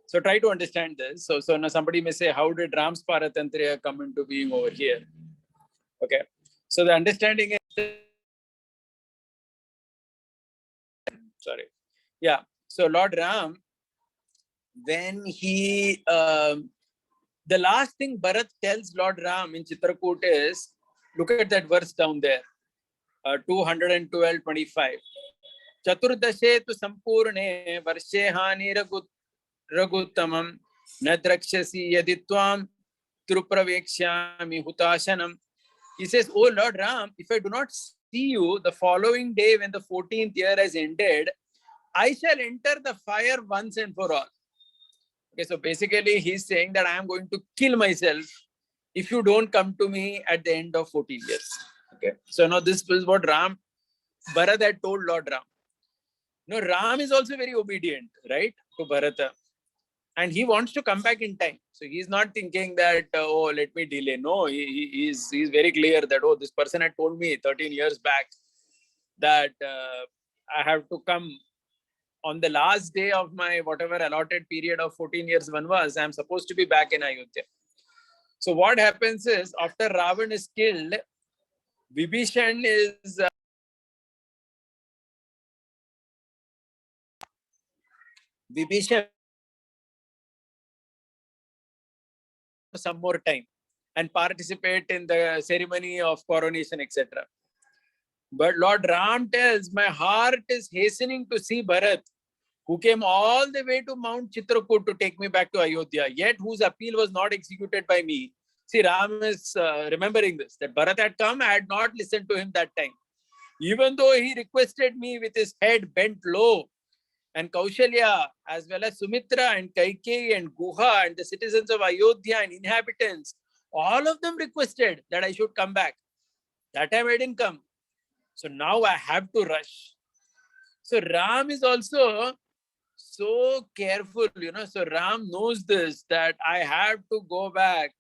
So try to understand this. So now somebody may say, how did Ram's Paratantriya come into being over here? Okay. So the understanding is, sorry. Yeah. So Lord Ram, when he, the last thing Bharat tells Lord Ram in Chitrakoot is, look at that verse down there, 212:25. Chaturdashe tu sampurne varshe hani raguttamam na drakshasi yaditvam trupravekshami hutashanam. He says, oh Lord Ram, if I do not see you the following day when the 14th year has ended, I shall enter the fire once and for all. Okay, so basically he's saying that I am going to kill myself if you don't come to me at the end of 14 years. Okay, so now this is what Bharat had told Lord Ram. No, Ram is also very obedient, right, to Bharata. And he wants to come back in time. So he's not thinking that, oh, let me delay. No, he's very clear that, oh, this person had told me 13 years back that I have to come on the last day of my whatever allotted period of 14 years Vanvas. I'm supposed to be back in Ayodhya. So what happens is, after Ravan is killed, Vibhishan is Vibhishan some more time and participate in the ceremony of coronation, etc. But Lord Ram tells, my heart is hastening to see Bharat, who came all the way to Mount Chitrakoot to take me back to Ayodhya, yet whose appeal was not executed by me. See, Ram is remembering this, that Bharat had come, I had not listened to him that time. Even though he requested me with his head bent low, and Kaushalya, as well as Sumitra and Kaikeyi and Guha and the citizens of Ayodhya and inhabitants, all of them requested that I should come back. That time I didn't come. So now I have to rush. So Ram is also so careful, So Ram knows this, that I have to go back.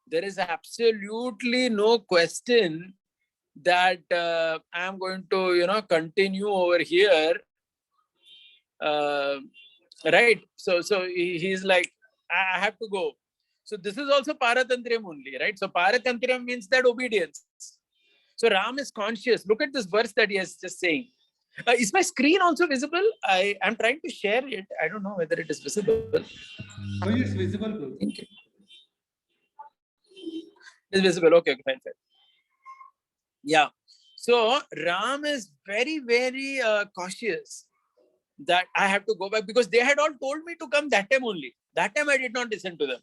There is absolutely no question that I am going to, continue over here. Right? So he's like, I have to go. So this is also Paratantriyam only, right? So Paratantriyam means that obedience. So Ram is conscious. Look at this verse that he is just saying. Is my screen also visible? I am trying to share it. I don't know whether it is visible. Oh, it's visible, bro. Thank you. It's visible. Okay, fine. Yeah. So Ram is very, very cautious that I have to go back, because they had all told me to come that time only. That time I did not listen to them.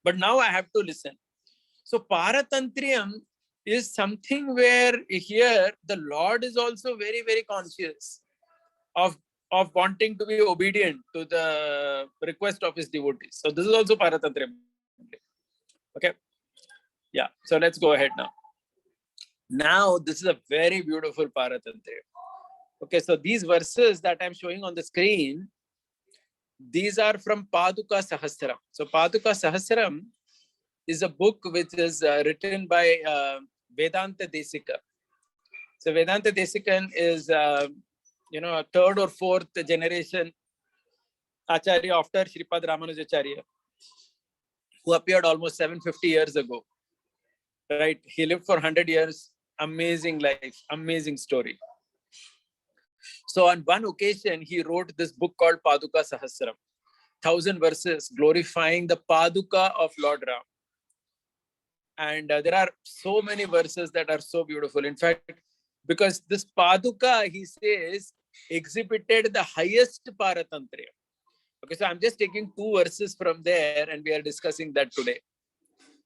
But now I have to listen. So Paratantriyam is something where here the Lord is also very, very conscious of of wanting to be obedient to the request of his devotees. So this is also Paratantriya. Okay. Yeah. So let's go ahead now. Now, this is a very beautiful Paratantriya. Okay. So these verses that I'm showing on the screen, these are from Paduka Sahasram. So Paduka Sahasram is a book which is written by Vedanta Desika. So Vedanta Desikan is, a third or fourth generation Acharya after Sripad Ramanujacarya, who appeared almost 750 years ago. Right? He lived for 100 years. Amazing life, amazing story. So on one occasion, he wrote this book called Paduka Sahasram, 1,000 verses glorifying the Paduka of Lord Ram. And there are so many verses that are so beautiful. In fact, because this Paduka, he says, exhibited the highest Paratantriya. Okay, so I'm just taking 2 verses from there and we are discussing that today.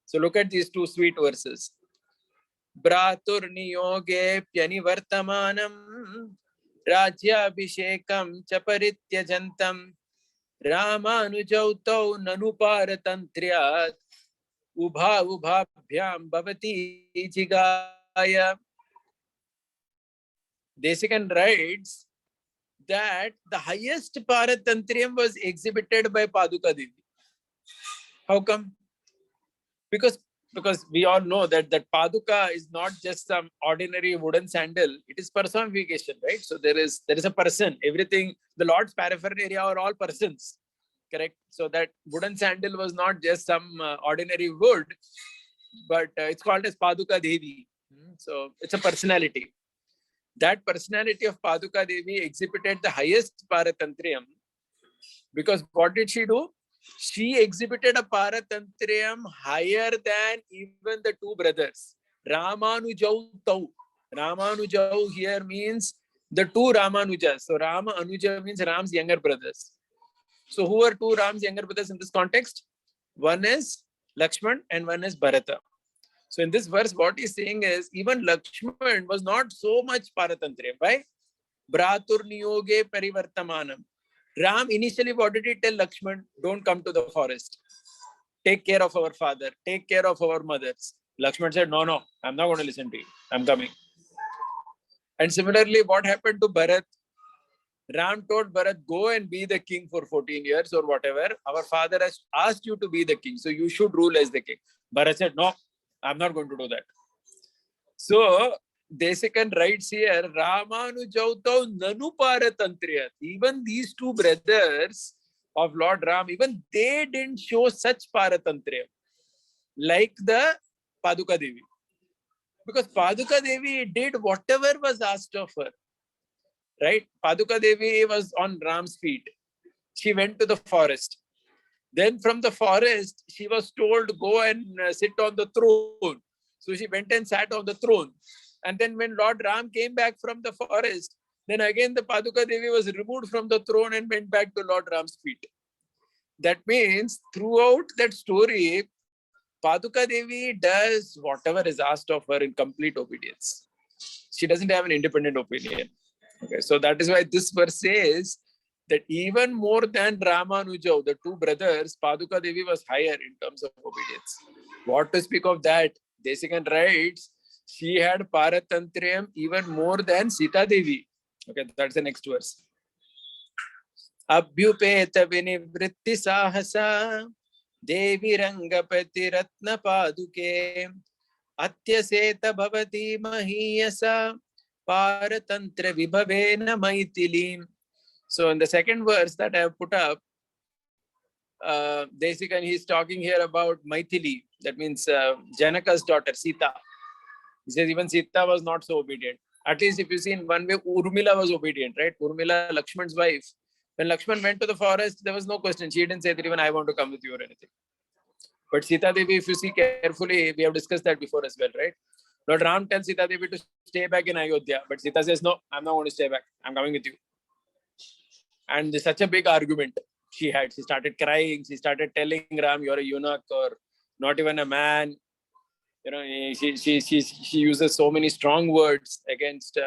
So look at these 2 sweet verses. Bratur niyoge pyanivartamanam rajyabhishekam chaparityajantam Ramanujautau nanuparatantriyat ubhabhyam bhavati jigaya. Desikan writes that the highest Paratantriyam was exhibited by Paduka Devi. How come? Because we all know that Paduka is not just some ordinary wooden sandal. It is personification, right? So there is a person. Everything, the Lord's paraphernalia are all persons, correct? So that wooden sandal was not just some ordinary wood, but it's called as Paduka Devi. So it's a personality. That personality of Paduka Devi exhibited the highest Paratantriyam because what did she do? She exhibited a Paratantriyam higher than even the 2 brothers. Ramanujau. Ramanujau here means the 2 Ramanujas. So Rama Anuja means Ram's younger brothers. So who are 2 Ram's younger brothers in this context? One is Lakshman and one is Bharata. So in this verse, what he's saying is even Lakshman was not so much Paratantriya. Why? Bratur niyoge parivartamanam. Ram initially, what did he tell Lakshman? Don't come to the forest. Take care of our father. Take care of our mothers. Lakshman said, no, I'm not going to listen to you. I'm coming. And similarly, what happened to Bharat? Ram told Bharat, go and be the king for 14 years or whatever. Our father has asked you to be the king. So you should rule as the king. Bharat said, no, I'm not going to do that. So Desikan writes here, Ramanujautau nanuparatantriyat. Even these 2 brothers of Lord Ram, even they didn't show such paratantriya like the Paduka Devi. Because Paduka Devi did whatever was asked of her. Right? Paduka Devi was on Ram's feet. She went to the forest. Then from the forest, she was told, go and sit on the throne. So she went and sat on the throne. And then when Lord Ram came back from the forest, then again the Paduka Devi was removed from the throne and went back to Lord Ram's feet. That means throughout that story, Paduka Devi does whatever is asked of her in complete obedience. She doesn't have an independent opinion. Okay, so that is why this verse says that even more than Ramanuja, the 2 brothers, Paduka Devi was higher in terms of obedience. What to speak of that? Desikan writes, she had Paratantriyam even more than Sita Devi. Okay, that's the next verse. Abhyupeta vinivritti sahasa Devi Rangapati Ratna Paduke Atyaseta Bhavati Mahiyasa Paratantra Vibhavena Maitilim. So in the second verse that I have put up, Desikan, he's talking here about Maithili. That means Janaka's daughter, Sita. He says even Sita was not so obedient. At least if you see in one way, Urmila was obedient, right? Urmila, Lakshman's wife. When Lakshman went to the forest, there was no question. She didn't say that even I want to come with you or anything. But Sita Devi, if you see carefully, we have discussed that before as well, right? Lord Ram tells Sita Devi to stay back in Ayodhya. But Sita says, no, I'm not going to stay back. I'm coming with you. And there's such a big argument she had. She started crying. She started telling Ram, you're a eunuch or not even a man. You know, she uses so many strong words against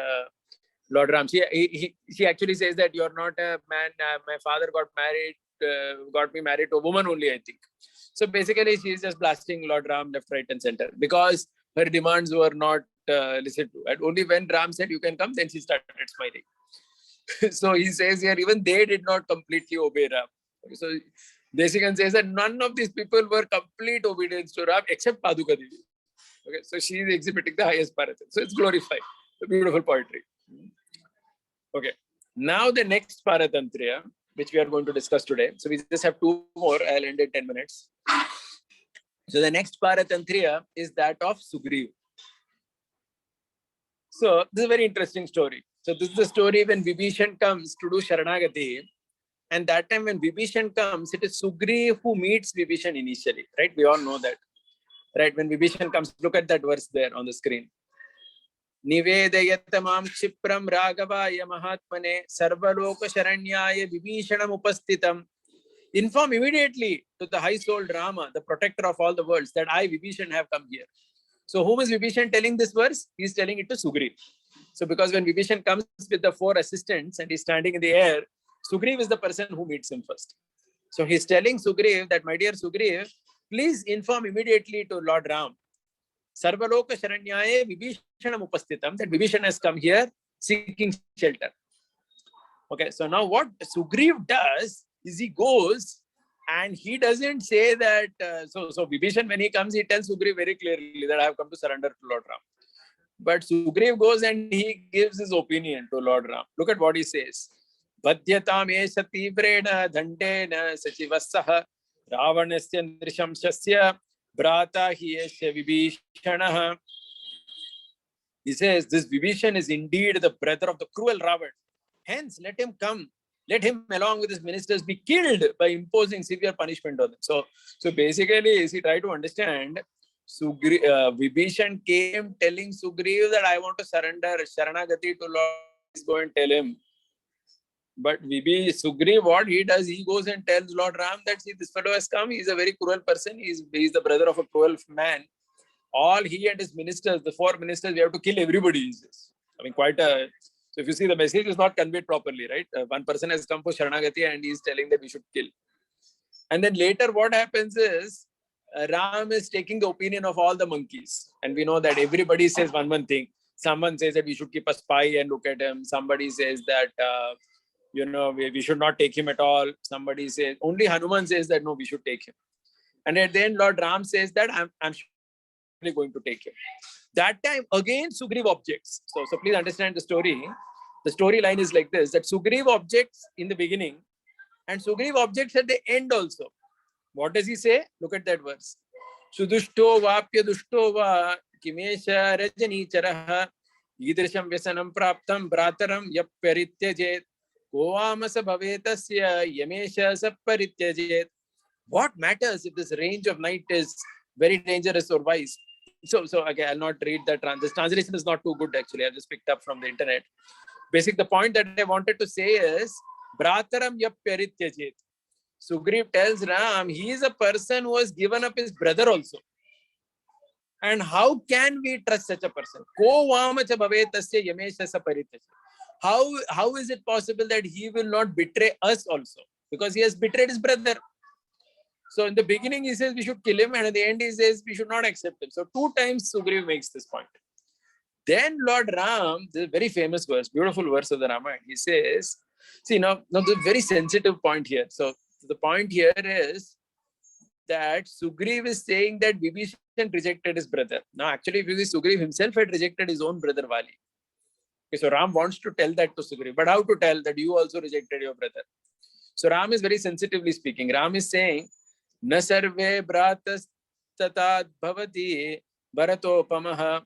Lord Ram. She actually says that you're not a man. My father got me married to a woman only, I think. So basically, she's just blasting Lord Ram left, right, and center because her demands were not listened to. And only when Ram said you can come, then she started smiling. So he says here, even they did not completely obey Ram. So Desikan says that none of these people were complete obedience to Ram except Paduka Devi. Okay, so she is exhibiting the highest Bharatan. So it's glorified. Beautiful poetry. Okay, now the next Paratantriya, which we are going to discuss today. So we just have two more. I'll end in 10 minutes. So the next Paratantriya is that of Sugriv. So this is a very interesting story. So this is the story when Vibhishan comes to do Sharanagati. And that time when Vibhishan comes, it is Sugriv who meets Vibhishan initially, right? We all know that, right? When Vibhishan comes, look at that verse there on the screen. Nivedayatamam Kshipram Raghavaya Mahatmane Sarvaloka Sharanyaya Vibhishanam Upastitam. Inform immediately to the high-souled Rama, the protector of all the worlds, that I, Vibhishan, have come here. So whom is Vibhishan telling this verse? He is telling it to Sugriv. So because when Vibhishan comes with the 4 assistants and he's standing in the air, Sugriv is the person who meets him first. So he's telling Sugriv that, my dear Sugriv, please inform immediately to Lord Ram, Sarvaloka Sharanyaya Vibhishanam Upastitam, that Vibhishan has come here seeking shelter. Okay, so now what Sugriv does is he goes and he doesn't say that, so Vibhishan, when he comes, he tells Sugriv very clearly that I have come to surrender to Lord Ram. But Sugriv goes and he gives his opinion to Lord Ram. Look at what he says. Badhyatam esha tivrena dhandena sachivasaha ravanasya nrishamshasya brata hi esha Vibhishanaha. He says, this Vibhishan is indeed the brother of the cruel Ravan. Hence, let him come. Let him, along with his ministers, be killed by imposing severe punishment on them. So basically, he tried to understand, Vibhishan came telling Sugriv that I want to surrender Sharanagati to Lord. He's going to tell him. But Sugriv, what he does, he goes and tells Lord Ram that, see, this fellow has come. He's a very cruel person. He's the brother of a cruel man. All he and his ministers, the 4 ministers, we have to kill everybody. I mean, so if you see, the message is not conveyed properly, right? One person has come for Sharanagati and he's telling that we should kill. And then later what happens is, Ram is taking the opinion of all the monkeys. And we know that everybody says one thing. Someone says that we should keep a spy and look at him. Somebody says that, we should not take him at all. Somebody says, only Hanuman says that, no, we should take him. And at the end, Lord Ram says that I'm going to take him. That time, again, Sugriv objects. So please understand the story. The storyline is like this, that Sugriv objects in the beginning and Sugriv objects at the end also. What does he say? Look at that verse. Sudushto vapya dushto va kimesha rajanicharaha idrisham vyasanam praptam brataram yapyarityajet kovamasa bhavetasya yamesha sapparityajet. What matters if this range of night is very dangerous or wise? So okay, I'll not read the this translation is not too good actually. I've just picked up from the internet. The point that I wanted to say is Brataram yapyarityajet. Sugriv tells Ram he is a person who has given up his brother also. And how can we trust such a person? Ko vamacha bhavetasya yamesha sapparityajet. How is it possible that he will not betray us also? Because he has betrayed his brother. So in the beginning, he says we should kill him, and at the end, he says we should not accept him. So 2 times Sugriv makes this point. Then Lord Ram, this is a very famous verse, beautiful verse of the Ramayana. He says, see, now the very sensitive point here. So the point here is that Sugriv is saying that Vibhishan rejected his brother. Now, actually, if you see, Sugriv himself had rejected his own brother Vali. Okay, so Ram wants to tell that to Sugriv. But how to tell that you also rejected your brother? So Ram is very sensitively speaking. Ram is saying, न सर्वे भ्रातस्तथा भवति भरतोपमः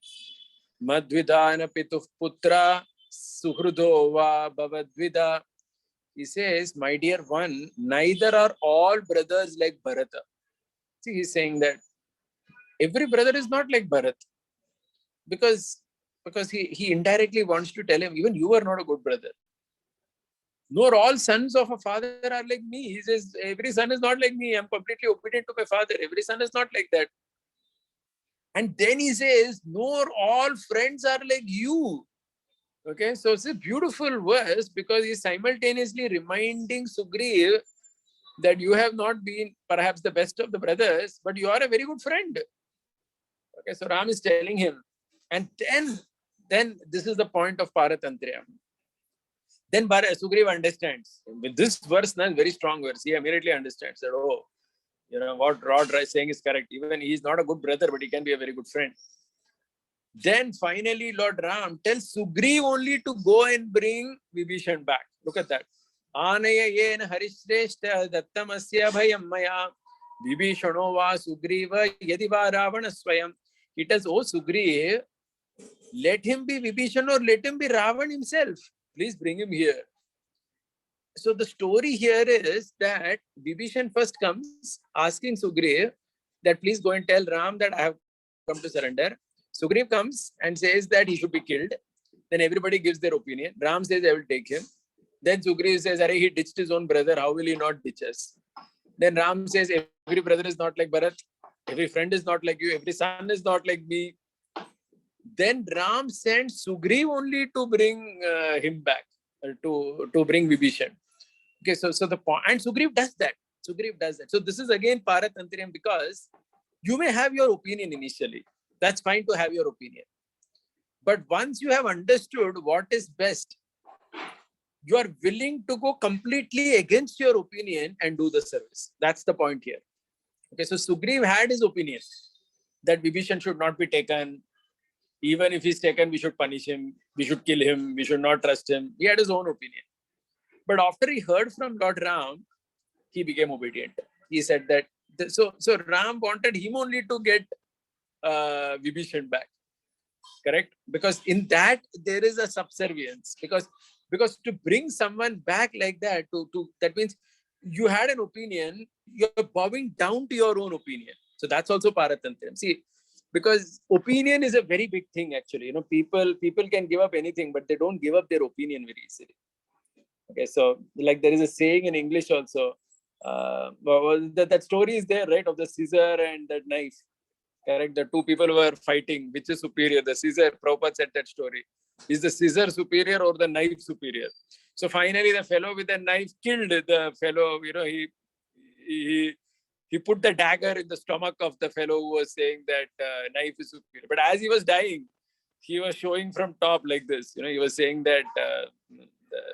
मद्विदान पितुः पुत्रा सुहृदो वा भवद्विदा. He says, my dear one, neither are all brothers like Bharata. See, he's saying that every brother is not like Bharat. Because he indirectly wants to tell him, even you are not a good brother. Nor all sons of a father are like me. He says, every son is not like me. I'm completely obedient to my father. Every son is not like that. And then he says, nor all friends are like you. Okay, so it's a beautiful verse because he's simultaneously reminding Sugriv that you have not been perhaps the best of the brothers, but you are a very good friend. Okay, so Ram is telling him, and then this is the point of Paratantriya. Then Sugriv understands. With this verse, very strong verse, he immediately understands that, oh, what Rod is saying is correct. Even he is not a good brother, but he can be a very good friend. Then finally, Lord Ram tells Sugriv only to go and bring Vibhishan back. Look at that. Anaya yena harishreshta dattamasya bhayam maya Vibhishano va Sugriva yadiva Ravana swayam. He tells, oh Sugriv, let him be Vibhishan or let him be Ravan himself. Please bring him here. So the story here is that Vibhishan first comes asking Sugriv that please go and tell Ram that I have come to surrender. Sugriv comes and says that he should be killed. Then everybody gives their opinion. Ram says, I will take him. Then Sugriv says, he ditched his own brother. How will he not ditch us? Then Ram says, every brother is not like Bharat. Every friend is not like you. Every son is not like me. Then Ram sends Sugriv only to bring him back, to bring Vibhishan. Okay, so the point, and Sugriv does that. So this is again Paratantriam because you may have your opinion initially. That's fine to have your opinion. But once you have understood what is best, you are willing to go completely against your opinion and do the service. That's the point here. Okay, so Sugriv had his opinion that Vibhishan should not be taken. Even if he's taken, we should punish him. We should kill him. We should not trust him. He had his own opinion. But after he heard from Lord Ram, he became obedient. He said that, so Ram wanted him only to get Vibhishan back. Correct? Because in that, there is a subservience. Because to bring someone back like that, that means you had an opinion, you're bowing down to your own opinion. So that's also Paratantriam. See, because opinion is a very big thing actually. People can give up anything, but they don't give up their opinion very easily. Okay, so like there is a saying in English also, that story is there, right, of the scissor and that knife. Correct? The two people were fighting. Which is superior? The scissor. Prabhupada said that story. Is the scissor superior or the knife superior? So finally, the fellow with the knife killed the fellow. He put the dagger in the stomach of the fellow who was saying that knife is superior. But as he was dying, he was showing from top like this. He was saying that the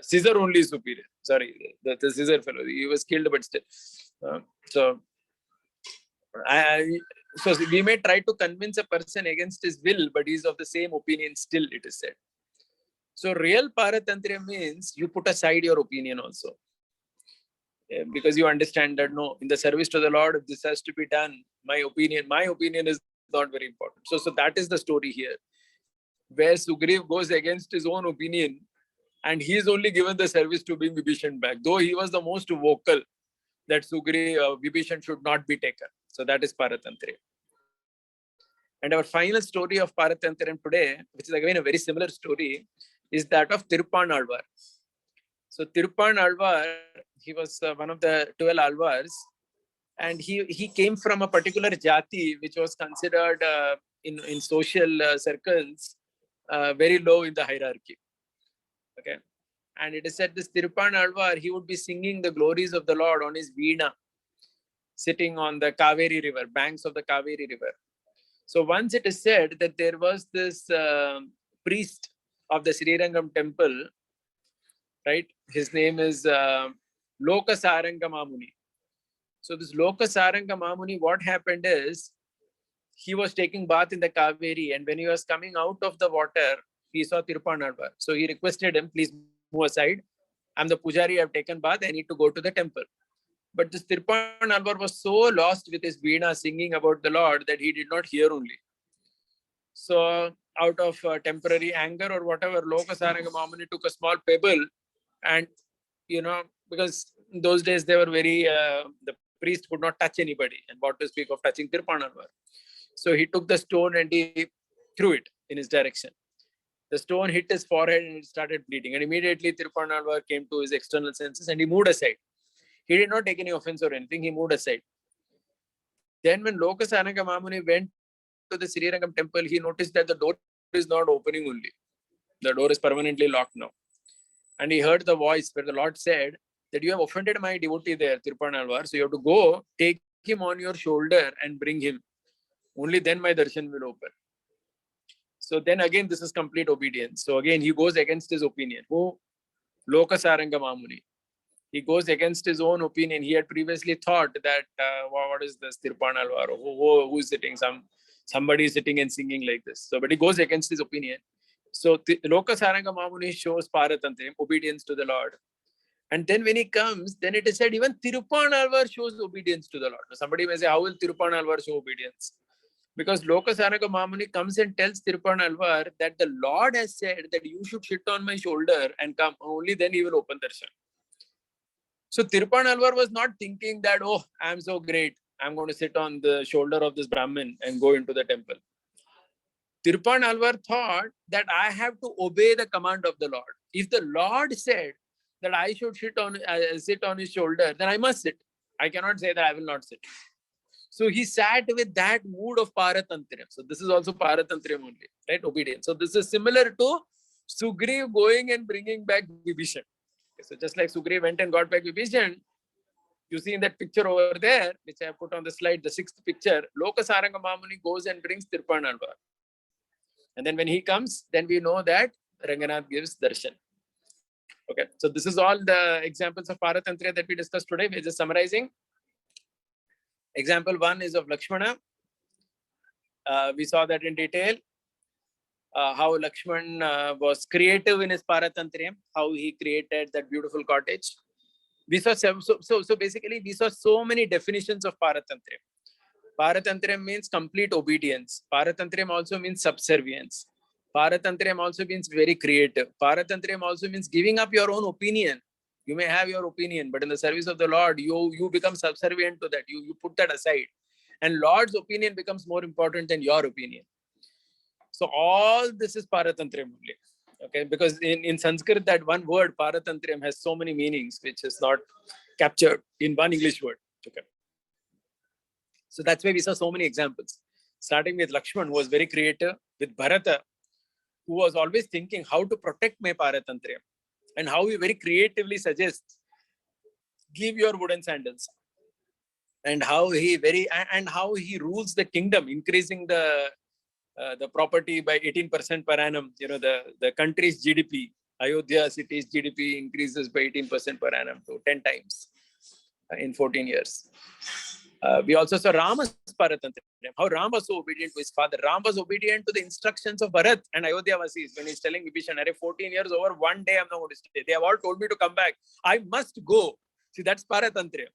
scissor only is superior. Sorry, the scissor fellow. He was killed, but still. So we may try to convince a person against his will, but he's of the same opinion still, it is said. So real Paratantriya means you put aside your opinion also. Because you understand that, no, in the service to the Lord, if this has to be done, my opinion is not very important. So that is the story here, where Sugriv goes against his own opinion and he is only given the service to bring Vibhishan back, though he was the most vocal that Vibhishan should not be taken. So that is Paratantriya. And our final story of Paratantriam today, which is again a very similar story, is that of Tiruppan Alvar. So Tiruppan Alvar, he was one of the 12 Alvars, and he came from a particular jati which was considered in social circles very low in the hierarchy. Okay, and it is said this Tiruppan Alvar, he would be singing the glories of the Lord on his veena, sitting on the Kaveri river, banks of the Kaveri river. So once it is said that there was this priest of the Srirangam temple, right? His name is Lokasaranga Mamuni. So this Lokasaranga Mamuni, what happened is, he was taking bath in the Kaveri, and when he was coming out of the water, he saw Tiruppan Alvar. So he requested him, please move aside. I'm the Pujari, I've taken bath, I need to go to the temple. But this Tiruppan Alvar was so lost with his veena singing about the Lord that he did not hear only. So out of temporary anger or whatever, Lokasaranga Mamuni took a small pebble and, because in those days they were very, the priest could not touch anybody, and what to speak of touching Tiruppan Alvar. So he took the stone and he threw it in his direction. The stone hit his forehead and it started bleeding. And immediately Tiruppan Alvar came to his external senses and he moved aside. He did not take any offense or anything. He moved aside. Then when Lokasaranga Mamuni went to the Srirangam temple, he noticed that the door is not opening only. The door is permanently locked now. And he heard the voice where the Lord said that you have offended my devotee there, Tirupanalvar. So you have to go, take him on your shoulder and bring him. Only then my darshan will open. So then again, this is complete obedience. So again, he goes against his opinion. Who? Lokasaranga Mamuni. He goes against his own opinion. He had previously thought that, what is this, Tirupanalvar? Who is sitting? Somebody is sitting and singing like this. So, but he goes against his opinion. So, Lokasaranga Mamuni shows Paratantriam, obedience to the Lord. And then when he comes, then it is said even Tirupanalvar shows obedience to the Lord. Now, somebody may say, how will Tirupanalvar show obedience? Because Lokasaranga Mamuni comes and tells Tirupanalvar that the Lord has said that you should sit on my shoulder and come. Only then he will open darshan. So Tirupanalvar was not thinking that, oh, I'm so great. I'm going to sit on the shoulder of this Brahmin and go into the temple. Tirupanalvar thought that I have to obey the command of the Lord. If the Lord said that I should sit on his shoulder, then I must sit. I cannot say that I will not sit. So he sat with that mood of Paratantriam. So this is also Paratantriam only, right? Obedience. So this is similar to Sugriv going and bringing back Vibhishan. So just like Sugriv went and got back Vibhishan, you see in that picture over there, which I have put on the slide, the 6th picture, Lokasaranga Mamuni goes and brings Tirupanalvar. And then when he comes, then we know that Ranganath gives darshan. Okay, so this is all the examples of Paratantriya that we discussed today. We're just summarizing. Example 1 is of Lakshmana. We saw that in detail. How Lakshman was creative in his Paratantriya, how he created that beautiful cottage. We saw so basically we saw so many definitions of Paratantriya. Paratantriya means complete obedience. Paratantriya also means subservience. Paratantriya also means very creative. Paratantriya also means giving up your own opinion. You may have your opinion, but in the service of the Lord, you become subservient to that. You put that aside. And Lord's opinion becomes more important than your opinion. So all this is Paratantriam only. Okay, because in Sanskrit, that one word, Paratantriam, has so many meanings, which is not captured in one English word. Okay. So that's why we saw so many examples. Starting with Lakshman, who was very creative, with Bharata, who was always thinking how to protect my Paratantriam, and how he very creatively suggests, give your wooden sandals. And how he rules the kingdom, increasing the property by 18% per annum. You know, the country's GDP, Ayodhya city's GDP increases by 18% per annum to 10 times in 14 years. We also saw Rama's Paratantriya, how Ram was so obedient to his father. Ram was obedient to the instructions of Bharat and Ayodhya Vasis when he's telling Vibhishan, 14 years over, one day I'm not going to stay. They have all told me to come back. I must go. See, that's Paratantriya.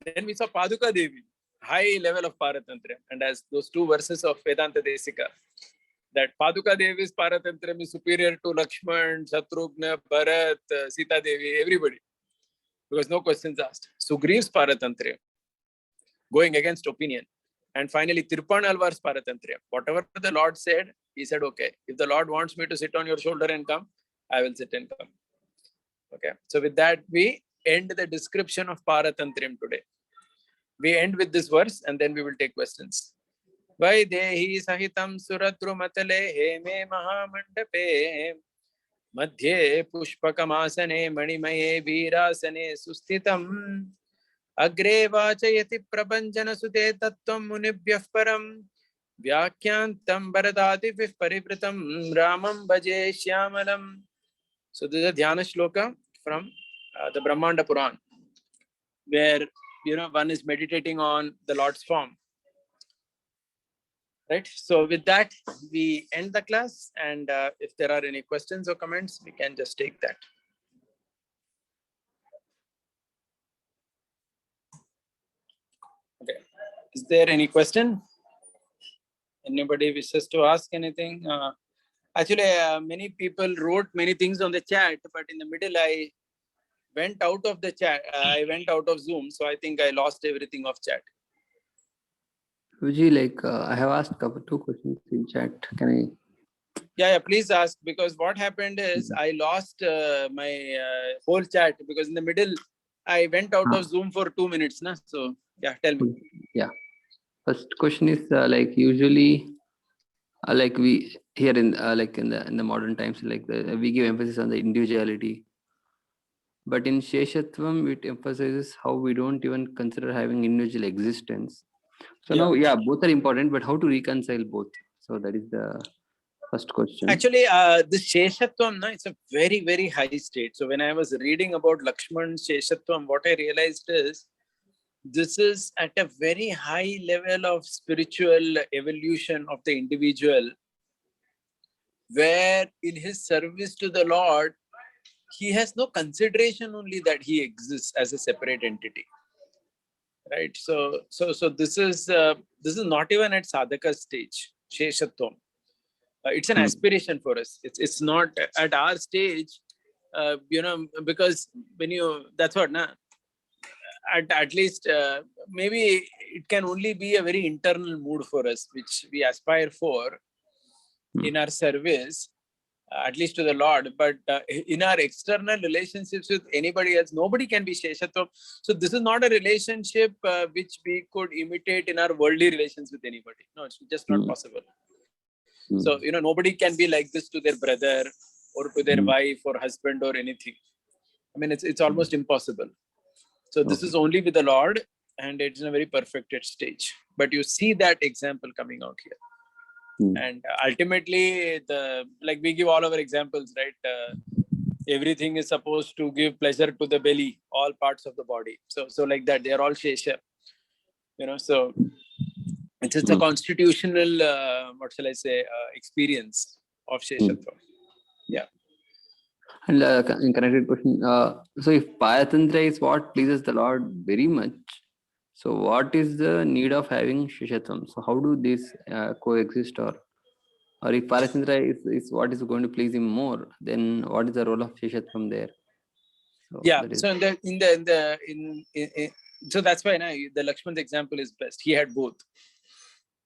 Then we saw Paduka Devi, high level of Paratantriya. And as those 2 verses of Vedanta Desika, that Paduka Devi's Paratantriya is superior to Lakshman, Shatrugna, Bharat, Sita Devi, everybody. Because no questions asked. Sugriv's Paratantriya, going against opinion. And finally, Tirupanalvar's Paratantriya. Whatever the Lord said, he said, okay, if the Lord wants me to sit on your shoulder and come, I will sit and come. Okay. So with that, we end the description of Paratantriam today. We end with this verse and then we will take questions. Vaidehi sahitam suratru matale heme mahamandape madhye pushpakamasane manimaye virasane sustitam agre vachayati prabanjana sute tattvam munibhyah param vyakyantam bharadati paripratam ramam bhaje shyamalam. So this is a dhyana shloka from the Brahmanda Puran, where one is meditating on the Lord's form. Right. So with that, we end the class, and if there are any questions or comments, we can just take that. Okay. Is there any question? Anybody wishes to ask anything? Actually, many people wrote many things on the chat, but in the middle, I went out of the chat. I went out of Zoom, so I think I lost everything of chat. Vijay, I have asked 2 questions in chat. Can I? Yeah, please ask, because what happened is I lost my whole chat, because in the middle I went out of Zoom for 2 minutes. So yeah, tell me. Yeah. First question is usually Like we here in like in the modern times, like we give emphasis on the individuality, but in Sheshatvam it emphasizes how we don't even consider having individual existence. So Yeah. now, yeah, both are important, but how to reconcile both? So that is the first question. Actually, this Sheshatvam, na, it's a very, very high state. So when I was reading about Lakshman's Sheshatvam, what I realized is this is at a very high level of spiritual evolution of the individual, where in his service to the Lord, he has no consideration only that he exists as a separate entity. Right. So this is not even at sadhaka stage, Sheshatvam. It's an aspiration for us. It's not at our stage, because when you, that's what, na, at least maybe it can only be a very internal mood for us, which we aspire for in our service, at least to the Lord. But in our external relationships with anybody else, nobody can be Sheshatvam. So this is not a relationship which we could imitate in our worldly relations with anybody. No, it's just not possible. So, nobody can be like this to their brother or to their wife or husband or anything. I mean, it's almost impossible. So this is only with the Lord, and it's in a very perfected stage. But you see that example coming out here. And ultimately, like we give all our examples, right? Everything is supposed to give pleasure to the belly, all parts of the body. So like that, they are all Shesha. So it's a constitutional, what shall I say, experience of Sheshatva. Yeah. And in connected question, so if Paratantra is what pleases the Lord very much, so what is the need of having Shishatvam? So how do these coexist, or if Paratantra is what is going to please him more, then what is the role of Shishatvam there? So Yeah. that is, So so that's why the Lakshman's example is best. He had both.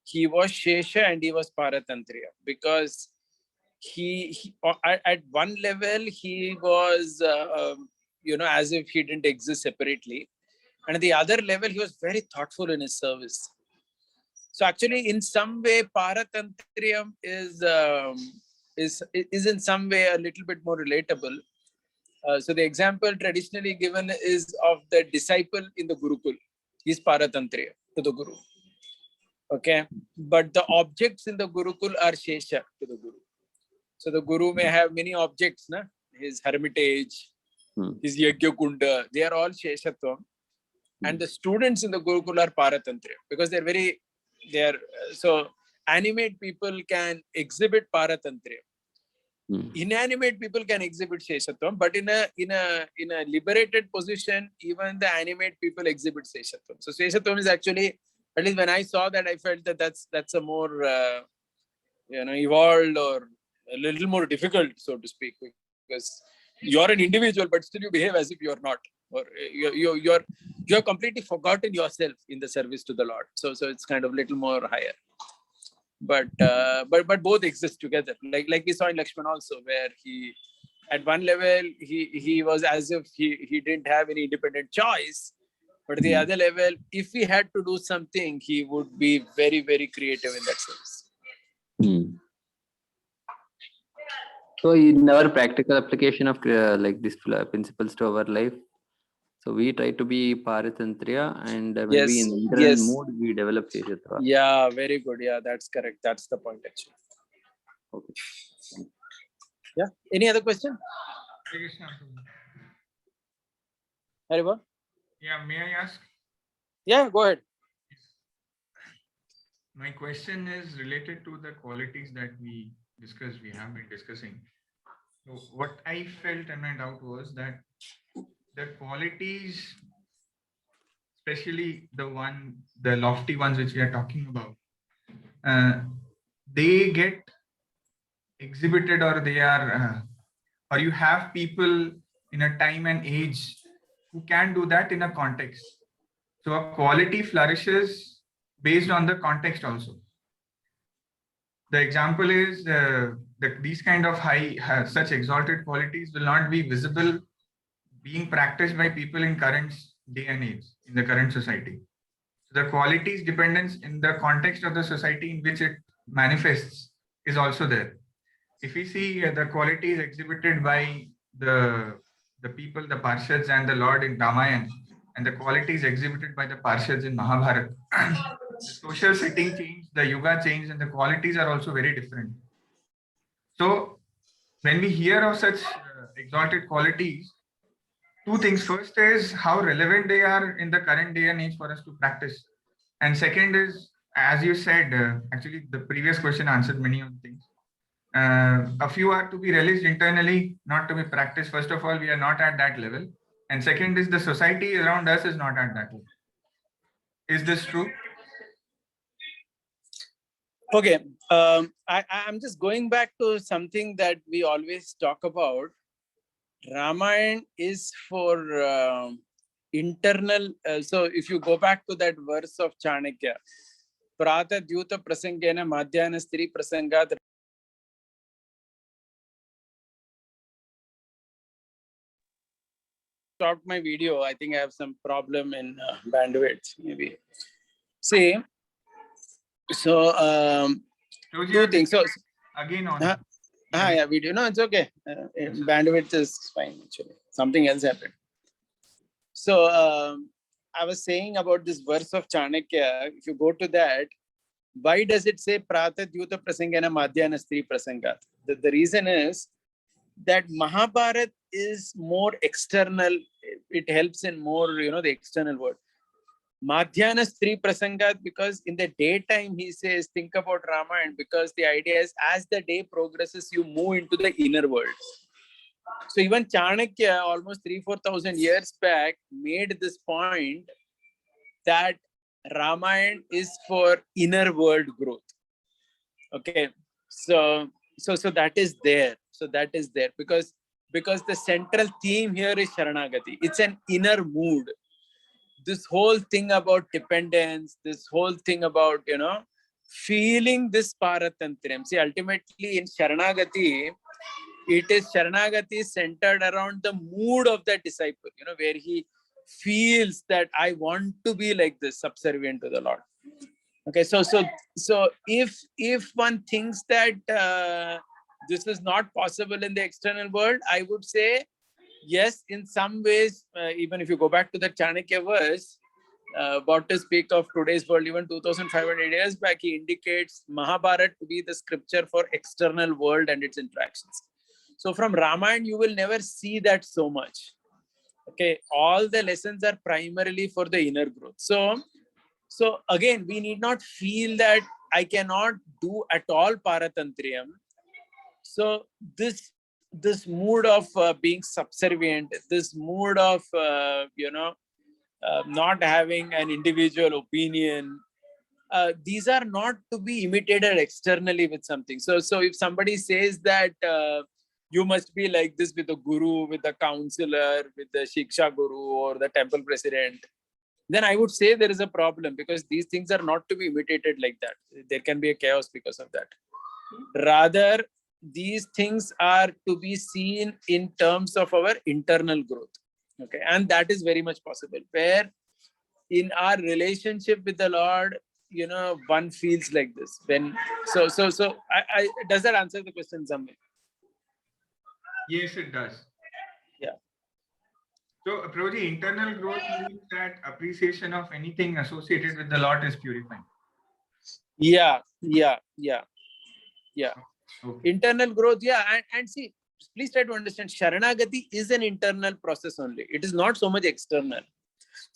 He was Shesha and he was Paratantriya, because he at one level he was as if he didn't exist separately, and at the other level he was very thoughtful in his service. So actually, in some way, Paratantriyam is in some way a little bit more relatable. So the example traditionally given is of the disciple in the Gurukul. He's Paratantriya to the Guru. Okay, but the objects in the Gurukul are Shesha to the Guru. So the Guru may have many objects, na? His hermitage, his Yagya Kunda, they are all Sheshatvam. And the students in the Gurukul are Paratantriya, because so animate people can exhibit Paratantriya. Inanimate people can exhibit Sheshatvam, but in a liberated position, even the animate people exhibit Sheshatvam. So Sheshatvam is actually, at least when I saw that, I felt that that's a more evolved or a little more difficult, so to speak, because you're an individual, but still you behave as if you're not, or you're completely forgotten yourself in the service to the Lord. So it's kind of a little more higher. But both exist together, like we saw in Lakshman also, where he, at one level, he was as if he didn't have any independent choice, but at the other level, if he had to do something, he would be very, very creative in that service. So in our practical application of like these principles to our life, so we try to be Paratantriya, and maybe in the internal mood we develop Sheshatva. Yeah, very good. Yeah, that's correct. That's the point actually. Okay. Yeah. Any other question? Haribo? Yeah, may I ask? Yeah, go ahead. My question is related to the qualities that we have been discussing. So what I felt and my doubt was that the qualities, especially the lofty ones which we are talking about, they get exhibited, or they are, or you have people in a time and age who can do that in a context. So a quality flourishes based on the context also. The example is these kind of such exalted qualities will not be visible being practiced by people in current day and age, in the current society. So the qualities dependence in the context of the society in which it manifests is also there. If we see the qualities exhibited by the people, the Parshads and the Lord in Ramayana, and the qualities exhibited by the Parshads in Mahabharata, the social setting changed, the yuga changed, and the qualities are also very different. So when we hear of such exalted qualities, two things. First is how relevant they are in the current day and age for us to practice. And second is, as you said, actually the previous question answered many of the things. A few are to be realized internally, not to be practiced. First of all, we are not at that level. And second is the society around us is not at that level. Is this true? Okay, I'm just going back to something that we always talk about. Ramayana is for internal. So if you go back to that verse of Chanakya, Prata Dyuta Prasangena Madhyana Stri Prasangat. Stopped my video. I think I have some problem in bandwidth, maybe. See, so two things. So again on. yeah, video. No, it's okay. Bandwidth is fine actually. Something else happened. So I was saying about this verse of Chanakya. If you go to that, why does it say Prata Dyuta Prasangena Madhyana Stri Prasangat? The reason is that Mahabharata is more external. It helps in more, the external world. Madhyana Stri Prasangat, because in the daytime, he says, think about Ramayana, because the idea is as the day progresses, you move into the inner world. So even Chanakya, almost 3,000-4,000 years back, made this point that Ramayana is for inner world growth. Okay, so that is there. So that is there because the central theme here is Sharanagati. It's an inner mood. This whole thing about dependence, this whole thing about, feeling this Paratantriyam. See, ultimately in Sharanagati, it is Sharanagati centered around the mood of the disciple, where he feels that I want to be like this, subservient to the Lord. Okay, so if one thinks that this is not possible in the external world, I would say, yes, in some ways, even if you go back to the Chanakya verse, about to speak of today's world, even 2,500 years back, he indicates Mahabharata to be the scripture for external world and its interactions. So from Ramayana, you will never see that so much. Okay, all the lessons are primarily for the inner growth. So again, we need not feel that I cannot do at all Paratantriyam. So this mood of being subservient, this mood of not having an individual opinion, these are not to be imitated externally with something. So if somebody says that you must be like this with the guru, with the counselor, with the Shiksha guru or the temple president, then I would say there is a problem, because these things are not to be imitated like that. There can be a chaos because of that. Rather, these things are to be seen in terms of our internal growth. Okay, and that is very much possible, where in our relationship with the Lord, one feels like this. When so I does that answer the question in some way? Yes, it does. Yeah. So, Prabhuji, internal growth means that appreciation of anything associated with the Lord is purifying. Yeah. Okay. Internal growth, yeah, and see, please try to understand, Sharanagati is an internal process only. It is not so much external.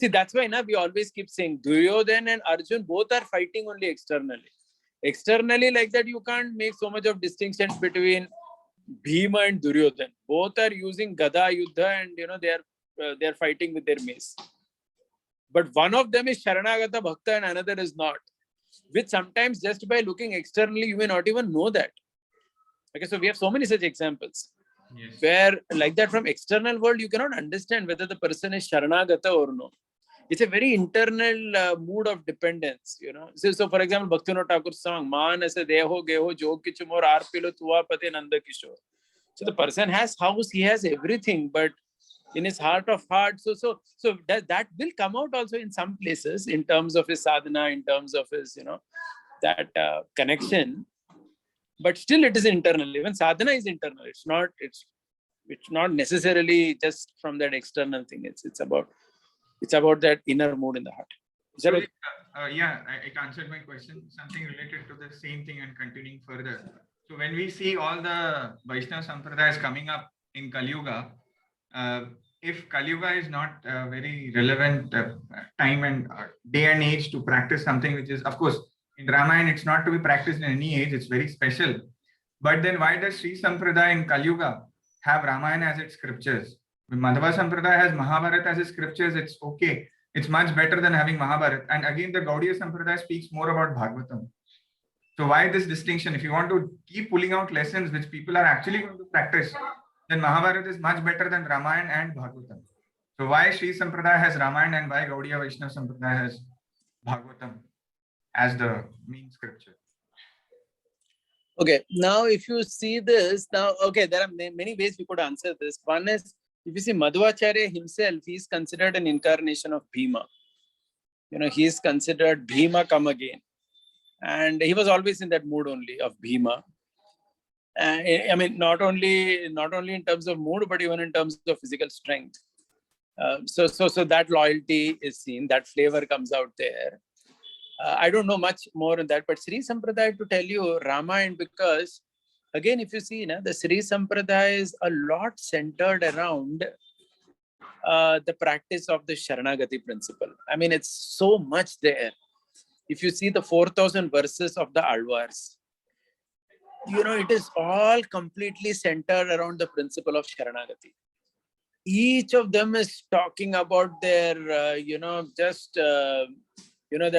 See, that's why we always keep saying Duryodhana and Arjun both are fighting only externally. Externally, like that, you can't make so much of distinction between Bhima and Duryodhana. Both are using Gada Yuddha, and they are fighting with their mace. But one of them is Sharanagata Bhakta and another is not. Which sometimes just by looking externally, you may not even know that. Okay, so we have so many such examples. Yes. Where like that from external world, you cannot understand whether the person is Sharanagata or no. It's a very internal mood of dependence, So for example, Bhaktivinoda Thakur's song, Maan ase deho geho jog kichumor arpilo tuva pate nanda kishore. So the person has house, he has everything, but in his heart of hearts, so that will come out also in some places in terms of his sadhana, in terms of his, that connection. but still it is internal. Even sadhana is internal. It's not necessarily just from that external thing. It's about that inner mood in the heart. Is that okay? Yeah, I answered my question. Something related to the same thing and continuing further. So when we see all the Vaishnava Sampradayas coming up in Kali Yuga, if Kali Yuga is not a very relevant time and day and age to practice something which is, of course, in Ramayana, it's not to be practiced in any age, it's very special. But then why does Sri Sampradaya in Kali Yuga have Ramayana as its scriptures? When Madhava Sampradaya has Mahabharata as its scriptures, it's okay. It's much better than having Mahabharata. And again, the Gaudiya Sampradaya speaks more about Bhagavatam. So why this distinction? If you want to keep pulling out lessons which people are actually going to practice, then Mahabharata is much better than Ramayana and Bhagavatam. So why Sri Sampradaya has Ramayana and why Gaudiya Vaishnava Sampradaya has Bhagavatam as the main scripture? Okay, now if you see this, there are many ways we could answer this. One is, if you see Madhvacharya himself, he is considered an incarnation of Bhima. He is considered Bhima come again. And he was always in that mood only of Bhima. I mean, not only in terms of mood, but even in terms of physical strength. So that loyalty is seen, that flavor comes out there. I don't know much more on that, but Sri Sampradaya, to tell you, Ramayana, because again, if you see, the Sri Sampradaya is a lot centered around the practice of the Sharanagati principle. I mean, it's so much there. If you see the 4,000 verses of the Alvars, it is all completely centered around the principle of Sharanagati. Each of them is talking about their, that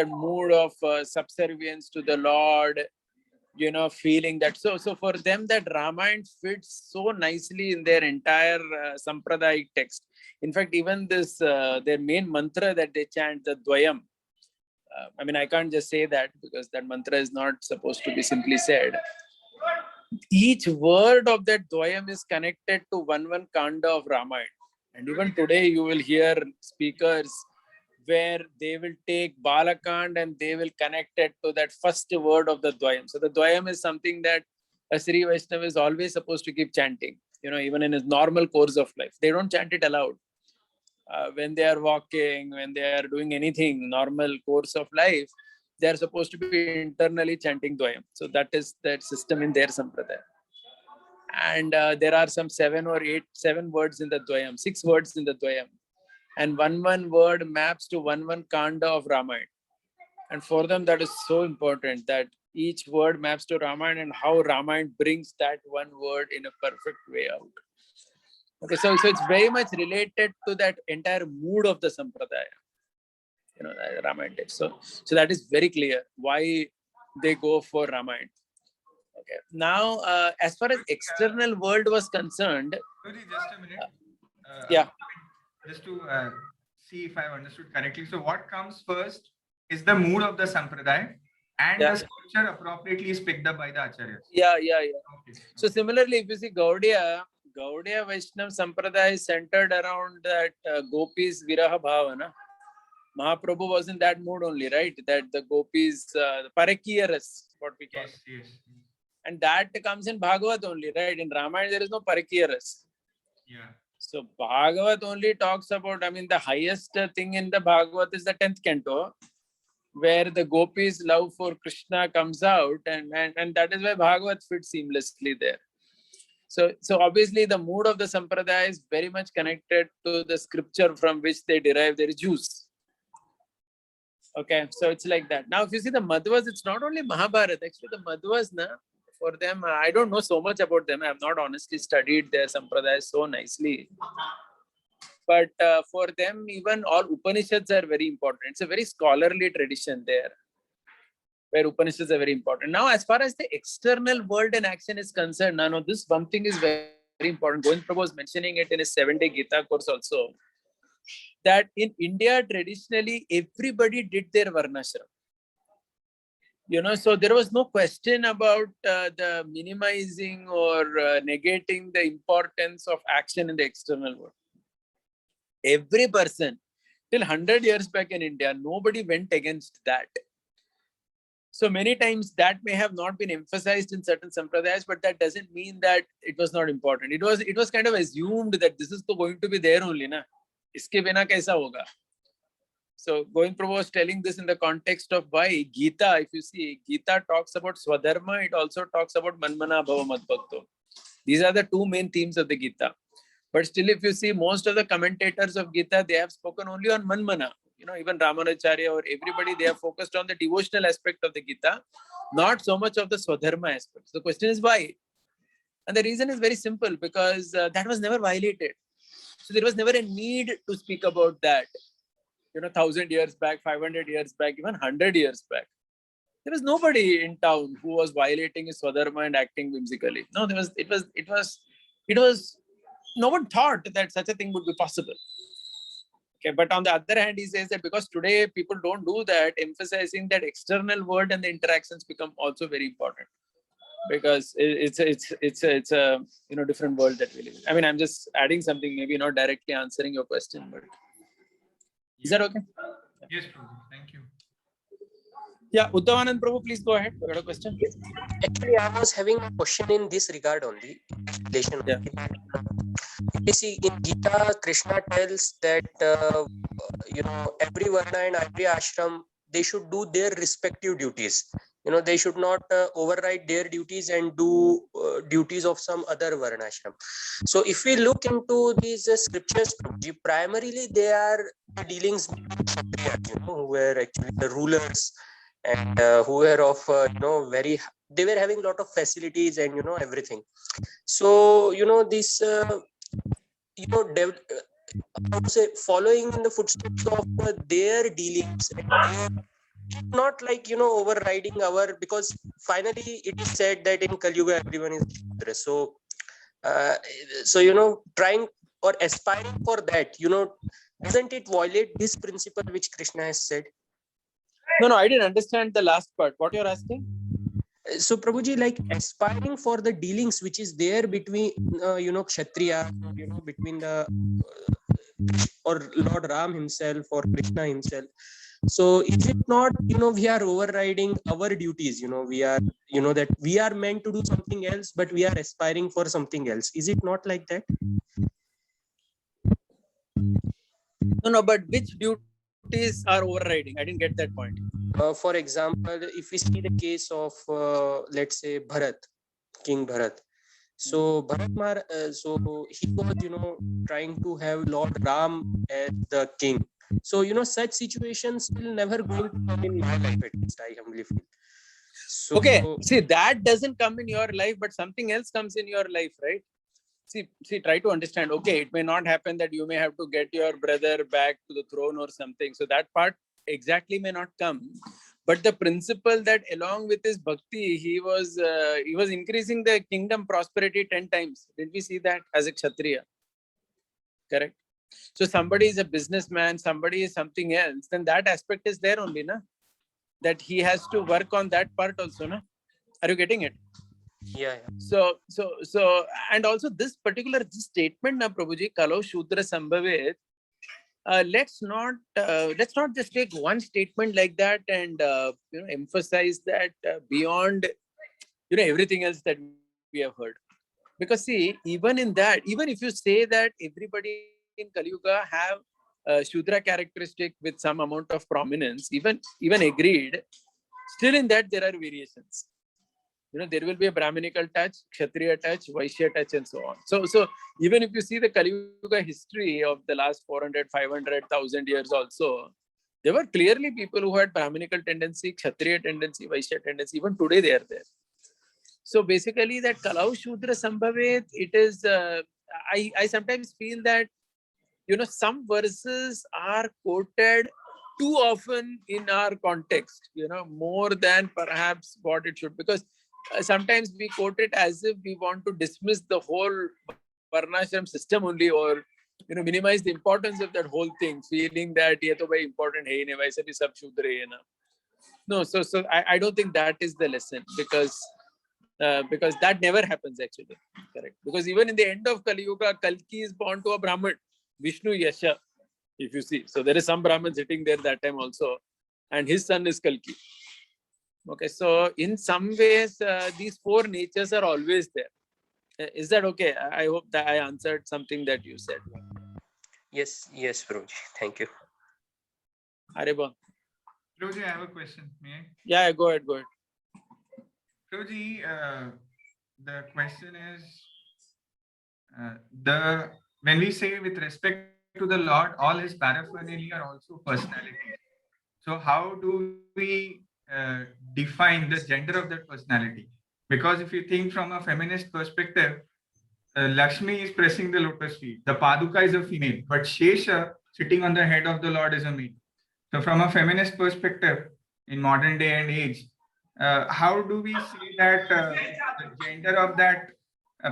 mood of subservience to the Lord, feeling that. So for them, that Ramayana fits so nicely in their entire Sampradaya text. In fact, even this, their main mantra that they chant, the Dvayam. I mean, I can't just say that because that mantra is not supposed to be simply said. Each word of that Dvayam is connected to one kanda of Ramayana. And even today, you will hear speakers where they will take Balakand and they will connect it to that first word of the Dvayam. So the Dvayam is something that a Sri Vaishnava is always supposed to keep chanting, even in his normal course of life. They don't chant it aloud. When they are walking, when they are doing anything, normal course of life, they are supposed to be internally chanting Dvayam. So that is that system in their Sampradaya. And there are some 7 words in the Dvayam, 6 words in the Dvayam. And one word maps to one kanda of Ramayana. And for them, that is so important that each word maps to Ramayana and how Ramayana brings that one word in a perfect way out. Okay, so it's very much related to that entire mood of the Sampradaya, the Ramayana text. So that is very clear why they go for Ramayana. Okay, now as far as external world was concerned, Just a minute. Yeah. Just to see if I've understood correctly. So what comes first is the mood of the Sampradaya and Yeah. the sculpture appropriately is picked up by the Acharyas. Yeah. Okay. So similarly, if you see Gaudiya Vaishnava Sampradaya is centered around that Gopis Viraha Bhavana. Mahaprabhu was in that mood only, right? That the Gopis, Parakiya Ras, what we call it. Yes. And that comes in Bhagavat only, right? In Ramayana, there is no Parakiya Ras. Yeah. So Bhagavat only talks about, the highest thing in the Bhagavat is the 10th canto, where the Gopis' love for Krishna comes out, and that is why Bhagavat fits seamlessly there. So obviously the mood of the Sampradaya is very much connected to the scripture from which they derive their juice. Okay, so it's like that. Now, if you see the Madhvas, it's not only Mahabharata. Actually, the Madhvas, for them, I don't know so much about them. I have not honestly studied their Sampradaya so nicely. But for them, even all Upanishads are very important. It's a very scholarly tradition there, where Upanishads are very important. Now, as far as the external world and action is concerned, now this one thing is very, very important. Govind Prabhu was mentioning it in his 7-day Gita course also, that in India, traditionally, everybody did their Varnashram. So there was no question about the minimizing or negating the importance of action in the external world. Every person, till 100 years back in India, nobody went against that. So many times that may have not been emphasized in certain sampradayas, but that doesn't mean that it was not important. It was kind of assumed that this is going to be there only, na? Iske bina kaisa hoga? So Govind Prabhu was telling this in the context of why Gita, if you see, Gita talks about Swadharma, it also talks about Manmana Bhava Madbhakto. These are the two main themes of the Gita. But still, if you see, most of the commentators of Gita, they have spoken only on Manmana. Even Ramanujacarya or everybody, they have focused on the devotional aspect of the Gita, not so much of the Swadharma aspect. So the question is why? And the reason is very simple, because that was never violated. So there was never a need to speak about that. 1,000 years back, 500 years back, even 100 years back. There was nobody in town who was violating his Swadharma and acting whimsically. No, it was, no one thought that such a thing would be possible. Okay, but on the other hand, he says that because today people don't do that, emphasizing that external world and the interactions become also very important, because it's a different world that we live in. I mean, I'm just adding something, maybe not directly answering your question, but is that okay? Yes, Prabhu. Thank you. Yeah, Uddhavanand Prabhu, please go ahead. You got a question? Actually, I was having a question in this regard only. Relation Yeah. You see, in Gita, Krishna tells that every varna and every ashram, they should do their respective duties. They should not override their duties and do duties of some other varna ashram. So if we look into these scriptures, primarily they are dealings with Kshatriyas, who were actually the rulers and who were of they were having a lot of facilities and everything. So this following in the footsteps of their dealings, and not like overriding our, because finally it is said that in Kali Yuga everyone is Shudra. So trying or aspiring for that, doesn't it violate this principle which Krishna has said? No, I didn't understand the last part. What you're asking? So Prabhuji, like aspiring for the dealings which is there between Kshatriya, between the or Lord Ram himself or Krishna himself. So is it not we are overriding our duties? We are that we are meant to do something else, but we are aspiring for something else. Is it not like that? No, but which duties are overriding? I didn't get that point. For example, if we see the case of let's say Bharat, King Bharat. So Bharat so he was trying to have Lord Ram as the king. So such situations will never going to come in my life, at least I humbly feel. So Okay, see, that doesn't come in your life, but something else comes in your life, right? See, try to understand. Okay, it may not happen that you may have to get your brother back to the throne or something. So that part exactly may not come. But the principle that along with his bhakti, he was increasing the kingdom prosperity 10 times. Did we see that as a Kshatriya? Correct. So somebody is a businessman, somebody is something else, then that aspect is there only, na? That he has to work on that part also, na? Are you getting it? yeah. So, and also this particular statement, na Prabhuji, Kalau Shudra Sambhavet, let's not just take one statement like that and emphasize that beyond everything else that we have heard. Because see, even in that, even if you say that everybody in Kali Yuga have Shudra characteristic with some amount of prominence, even agreed, still in that there are variations. There will be a Brahminical touch, Kshatriya touch, Vaishya touch, and so on. So even if you see the Kali Yuga history of the last 400, 500, 1,000 years also, there were clearly people who had Brahminical tendency, Kshatriya tendency, Vaishya tendency. Even today they are there. So basically that Kalau Shudra Sambhavet, it is, I sometimes feel that, some verses are quoted too often in our context, more than perhaps what it should, because sometimes we quote it as if we want to dismiss the whole Varnashram system only, or minimize the importance of that whole thing, feeling that ye to bhai important hai nahi, waise bhi sab Shudra hai na. No, so I don't think that is the lesson, because that never happens actually. Correct. Because even in the end of Kali Yuga, Kalki is born to a Brahman, Vishnu Yasha, if you see. So there is some Brahman sitting there that time also, and his son is Kalki. Okay, so in some ways, these four natures are always there. Is that okay? I hope that I answered something that you said. Yes, yes, Prabhuji. Thank you. Areba. Prabhuji, I have a question. May I? Yeah, go ahead, go ahead. Prabhuji, the question is, the when we say with respect to the Lord, all his paraphernalia are also personalities. So how do we define the gender of that personality? Because if you think from a feminist perspective, Lakshmi is pressing the lotus feet. The Paduka is a female, but Shesha sitting on the head of the Lord is a male. So from a feminist perspective, in modern day and age, how do we say that the gender of that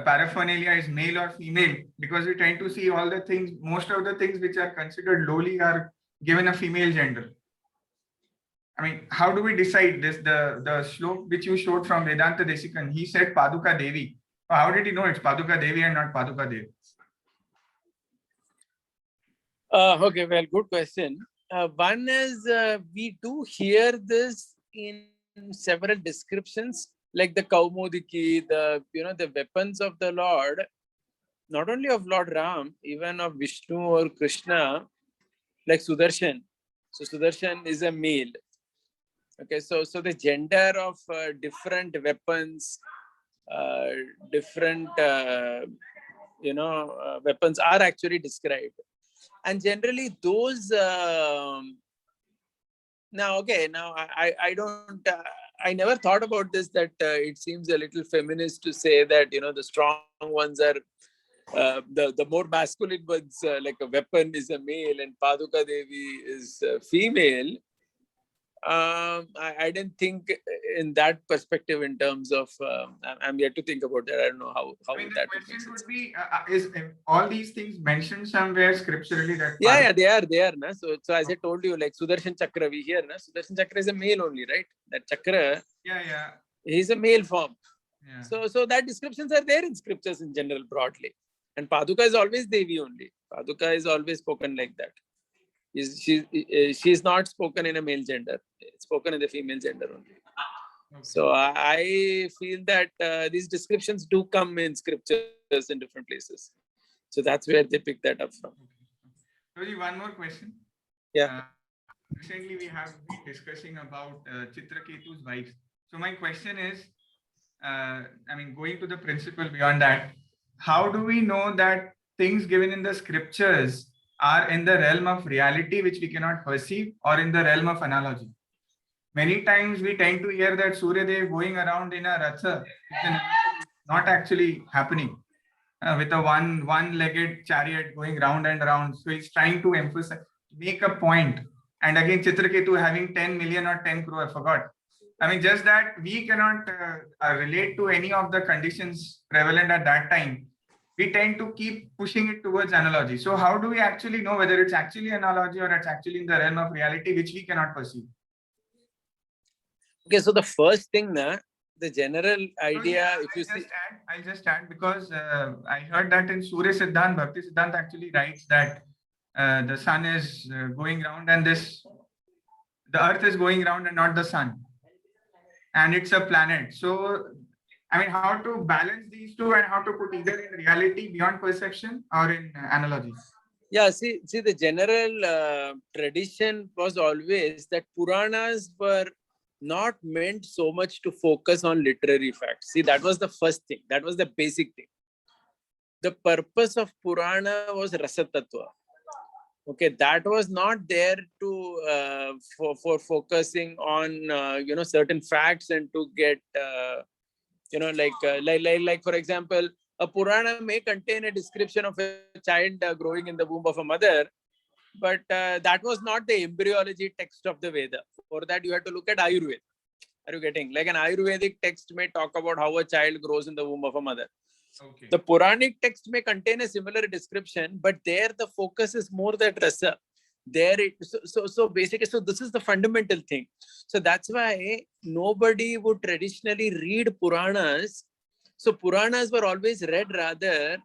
paraphernalia is male or female? Because we tend to see all the things, most of the things which are considered lowly are given a female gender. I mean, how do we decide this? The shlok which you showed from Vedanta Desikan, he said Paduka Devi. How did he know it's Paduka Devi and not Paduka Devi? Okay, well, good question. One is we do hear this in several descriptions, like the Kaumodiki, the weapons of the Lord, not only of Lord Ram, even of Vishnu or Krishna, like Sudarshan. So Sudarshan is a male. Okay, so the gender of different weapons, different weapons are actually described, and generally those. Now I don't. I never thought about this. That it seems a little feminist to say that the strong ones are the more masculine ones, like a weapon is a male and Paduka Devi is female. I didn't think in that perspective in terms of. I'm yet to think about that. I don't know how I mean, the that would make question sense. would be: is all these things mentioned somewhere scripturally? That Yeah, they are. Na? So as I told you, like Sudarshan Chakra, we hear, na? Sudarshan Chakra is a male only, right? That Chakra, yeah, he's a male form. yeah. So that descriptions are there in scriptures in general, broadly. And Paduka is always Devi only. Paduka is always spoken like that. She's not spoken in a male gender. It's spoken in the female gender only. Okay. So I feel that these descriptions do come in scriptures in different places. So that's where they pick that up from. Okay. So one more question. Yeah. Recently, we have been discussing about Chitraketu's wives. So my question is, going to the principle beyond that, how do we know that things given in the scriptures are in the realm of reality which we cannot perceive, or in the realm of analogy? Many times we tend to hear that Surya Dev going around in a ratha is not actually happening. With a one-legged chariot going round and round. So he's trying to emphasize, make a point. And again, Chitraketu having 10 million or 10 crore, I forgot. I mean, just that we cannot relate to any of the conditions prevalent at that time. We tend to keep pushing it towards analogy. So how do we actually know whether it's actually analogy or it's actually in the realm of reality, which we cannot perceive? Okay, so the first thing, the general idea, I'll just add because I heard that in Surya Siddhant, Bhakti Siddhant actually writes that the sun is going round and the earth is going round and not the sun. And it's a planet. So, I mean, how to balance these two and how to put either in reality beyond perception or in analogy? Yeah, see, the general tradition was always that Puranas were not meant so much to focus on literary facts. See, that was the first thing. That was the basic thing. The purpose of Purana was Rasa Tattva. Okay, that was not there to for focusing on certain facts and to get like for example, a Purana may contain a description of a child growing in the womb of a mother, but that was not the embryology text of the Veda. For that, you have to look at Ayurveda. Are you getting? Like an Ayurvedic text may talk about how a child grows in the womb of a mother. Okay. The Puranic text may contain a similar description, but there the focus is more that rasa. So basically, so this is the fundamental thing. So that's why nobody would traditionally read Puranas. So Puranas were always read rather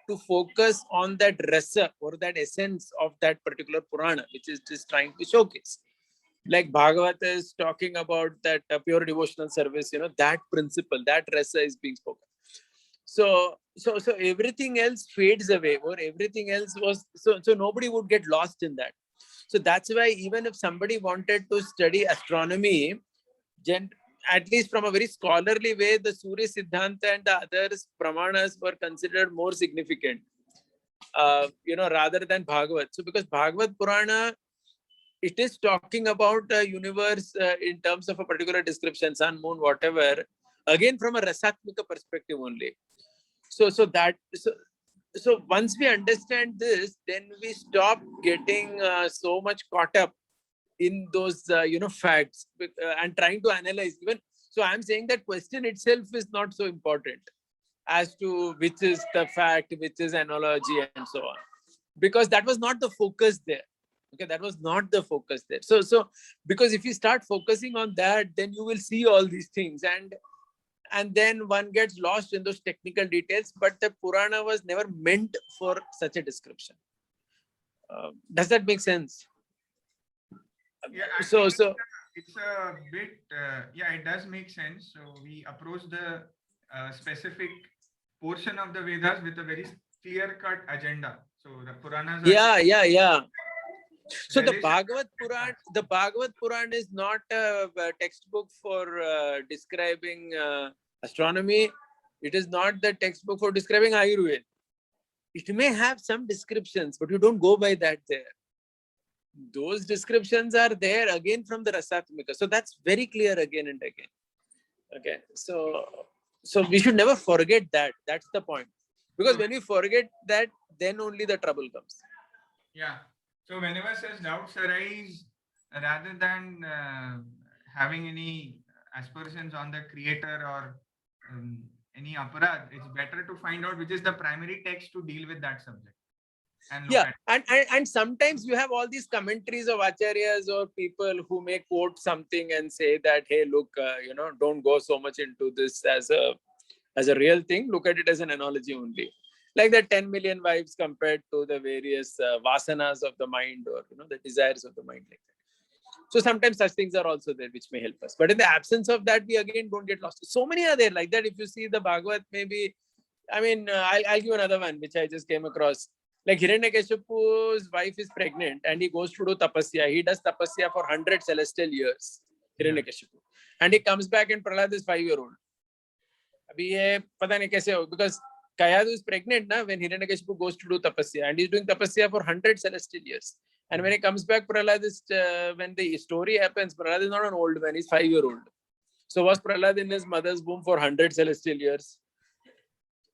to focus on that rasa or that essence of that particular Purana, which is just trying to showcase. Like Bhagavata is talking about that pure devotional service, that principle, that rasa is being spoken. So everything else fades away, or everything else was, so nobody would get lost in that. So that's why even if somebody wanted to study astronomy, at least from a very scholarly way, the Surya Siddhanta and the others Pramanas were considered more significant, rather than Bhagavad. So because Bhagavad Purana, it is talking about the universe in terms of a particular description, sun, moon, whatever, again from a rasatmika perspective only. So once we understand this, then we stop getting so much caught up in those facts and trying to analyze even. So I'm saying that question itself is not so important as to which is the fact, which is analogy, and so on, because that was not the focus there. Okay, that was not the focus there. So because if you start focusing on that, then you will see all these things, and then one gets lost in those technical details. But the Purana was never meant for such a description. Does that make sense? Yeah, So it's a bit, it does make sense. So we approach the specific portion of the Vedas with a very clear-cut agenda. So the Puranas are yeah. So the relevant. Bhagavad Puran is not a textbook for describing astronomy. It is not the textbook for describing Ayurveda. It may have some descriptions, but you don't go by that there. Those descriptions are there again from the Rasatmika. So that's very clear again and again. Okay. So we should never forget that. That's the point. Because when you forget that, then only the trouble comes. Yeah. So whenever such doubts arise, rather than having any aspersions on the creator or any aparad, it's better to find out which is the primary text to deal with that subject. And look at and sometimes you have all these commentaries of acharyas or people who may quote something and say that, hey, look, don't go so much into this as a real thing. Look at it as an analogy only. Like the 10 million wives compared to the various vasanas of the mind, or the desires of the mind, like that. So sometimes such things are also there which may help us. But in the absence of that, we again don't get lost. So many are there like that. If you see the Bhagavad, maybe, I'll give another one which I just came across. Like Hiranyakashipu's wife is pregnant and he goes to do tapasya. He does tapasya for 100 celestial years, Hiranyakashipu. And he comes back and Prahlad is 5-year-old. Because Kayadu is pregnant when Hiranyakashipu goes to do tapasya, and he's doing tapasya for 100 celestial years. And when he comes back, Prahlad is, when the story happens, Prahlad is not an old man, he's 5-year-old. So was Prahlad in his mother's womb for 100 celestial years?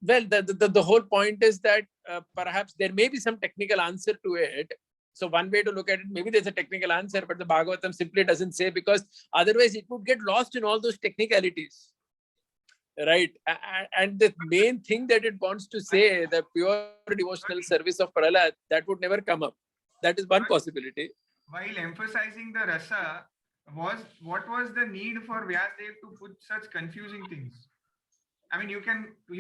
Well, the whole point is that perhaps there may be some technical answer to it. So one way to look at it, maybe there's a technical answer, but the Bhagavatam simply doesn't say, because otherwise it would get lost in all those technicalities. Right. And the main thing that it wants to say, the pure devotional service of Prahlad, that would never come up. That is one possibility. While emphasizing the rasa, what was the need for Vyasadeva to put such confusing things? You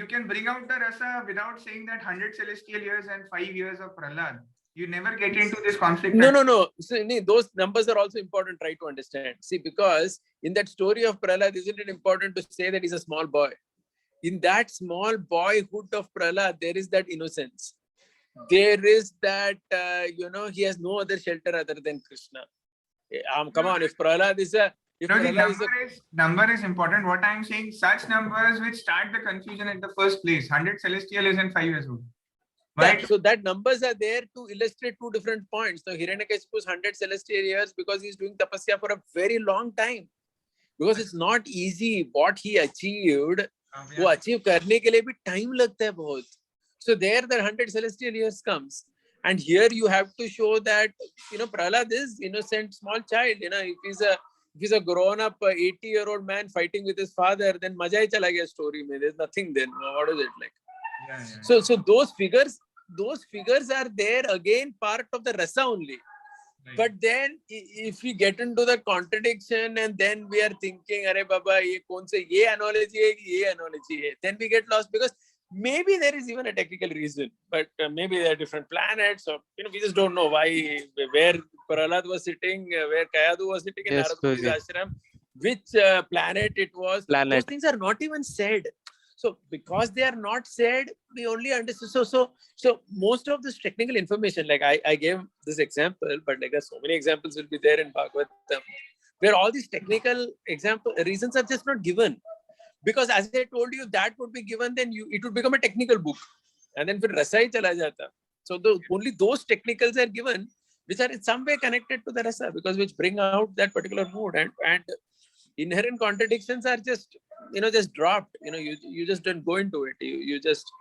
can bring out the rasa without saying that 100 celestial years and 5 years of Prahlad. You never get into this conflict. No. So, those numbers are also important, try to understand. See, because in that story of Prahlad, isn't it important to say that he's a small boy? In that small boyhood of Prahlad, there is that innocence. There is that, he has no other shelter other than Krishna. Come on, if Prahlad is a... number is important. What I'm saying, such numbers which start the confusion at the first place. 100 celestial is and 5 years old. Right? So that numbers are there to illustrate two different points. So Hiranyakashipu's 100 celestial years, because he's doing tapasya for a very long time. Because it's not easy what he achieved. वो achieve करने के लिए भी time लगता है बहुत. So there the 100 celestial years comes, and here you have to show that Prahlad is innocent small child. If he's a grown up 80-year-old man fighting with his father, then maja hi chala gaya story mein. There's nothing then. What is it like? Yeah. So those figures are there again, part of the rasa only. Right. But then if we get into the contradiction and then we are thinking, Are Baba, ye analogy hai, ye analogy hai, then we get lost, because Maybe there is even a technical reason, but maybe there are different planets, or we just don't know why, where Prahlad was sitting, where Kayadu was sitting in Yes, Narad Muni's maybe. ashram, which planet it was. Those Planet. things are not even said. So because they are not said, we only understand. So most of this technical information, like I gave this example, but like there's so many examples will be there in Bhagavatam, where all these technical example reasons are just not given. Because as I told you, that would be given, then it would become a technical book. And then फिर रसा ही चला जाता. So only those technicals are given, which are in some way connected to the rasa, because which bring out that particular mood, and inherent contradictions are just just dropped. You just don't go into it. You just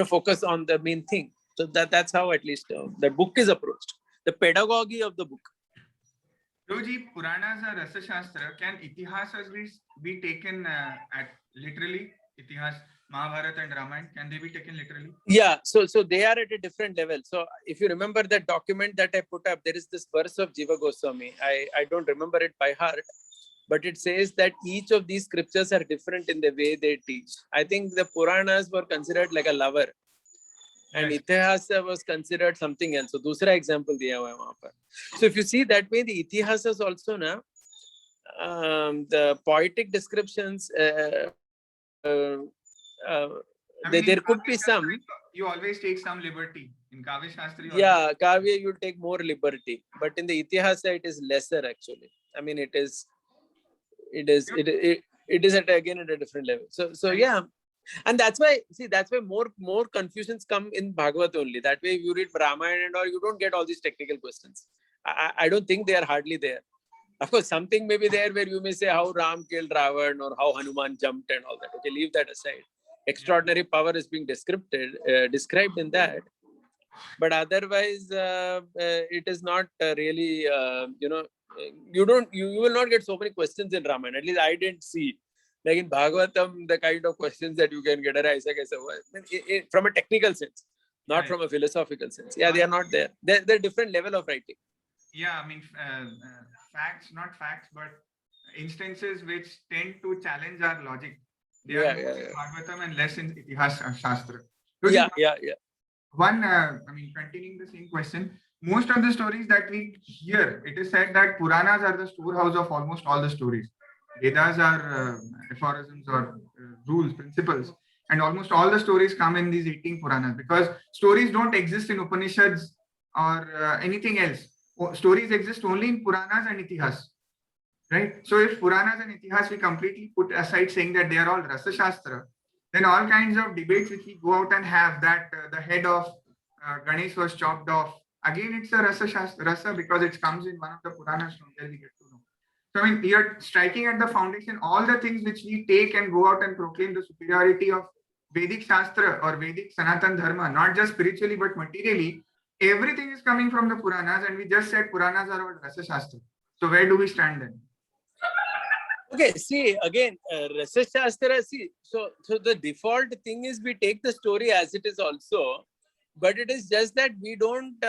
focus on the main thing. So that's how at least the book is approached. The pedagogy of the book. Guruji, Puranas are Rasa Shastra. Can Itihasas be taken at literally? Itihas, Mahabharata and Ramayana, can they be taken literally? Yeah, so they are at a different level. So if you remember that document that I put up, there is this verse of Jiva Goswami. I don't remember it by heart, but it says that each of these scriptures are different in the way they teach. I think the Puranas were considered like a lover, and Yes. Itihasa was considered something else. So दूसरा example दिया हुआ है वहाँ पर. So if you see that way, the Itihasas also na, the poetic descriptions, there could be some. You always take some liberty. In Kavya Shastra, Yeah, Kavya, you take more liberty. But in the Itihasa, it is lesser actually. I mean, it is at again at a different level. So yeah. And that's why more confusions come in Bhagavad only. That way, if you read Ramayana and all, you don't get all these technical questions. I don't think they are hardly there. Of course, something may be there where you may say how Ram killed Ravan or how Hanuman jumped and all that. Okay, leave that aside. Extraordinary power is being described in that. But otherwise, it is not really, you will not get so many questions in Ramayana. At least I didn't see. Like in Bhagavatam, the kind of questions that you can get from a technical sense, not from a philosophical sense. Yeah, they are not there. They're different level of writing. Yeah, I mean, facts, not facts, but instances which tend to challenge our logic. They are more in Bhagavatam and less in Itihas Shastra. Yeah. One, continuing the same question, most of the stories that we hear, it is said that Puranas are the storehouse of almost all the stories. Vedas are aphorisms or rules, principles, and almost all the stories come in these 18 Puranas, because stories don't exist in Upanishads or anything else. Stories exist only in Puranas and Itihas, right? So if Puranas and Itihas we completely put aside, saying that they are all Rasa Shastra, then all kinds of debates which we go out and have, that the head of Ganesh was chopped off, again it's a Rasa because it comes in one of the Puranas, from there we get to know. So I mean, you're striking at the foundation, all the things which we take and go out and proclaim the superiority of Vedic Shastra or Vedic Sanatan Dharma, not just spiritually but materially, everything is coming from the Puranas, and we just said Puranas are all Rasa Shastra. So where do we stand then? Okay, see again, Rasa Shastra. So the default thing is we take the story as it is also, but it is just that we don't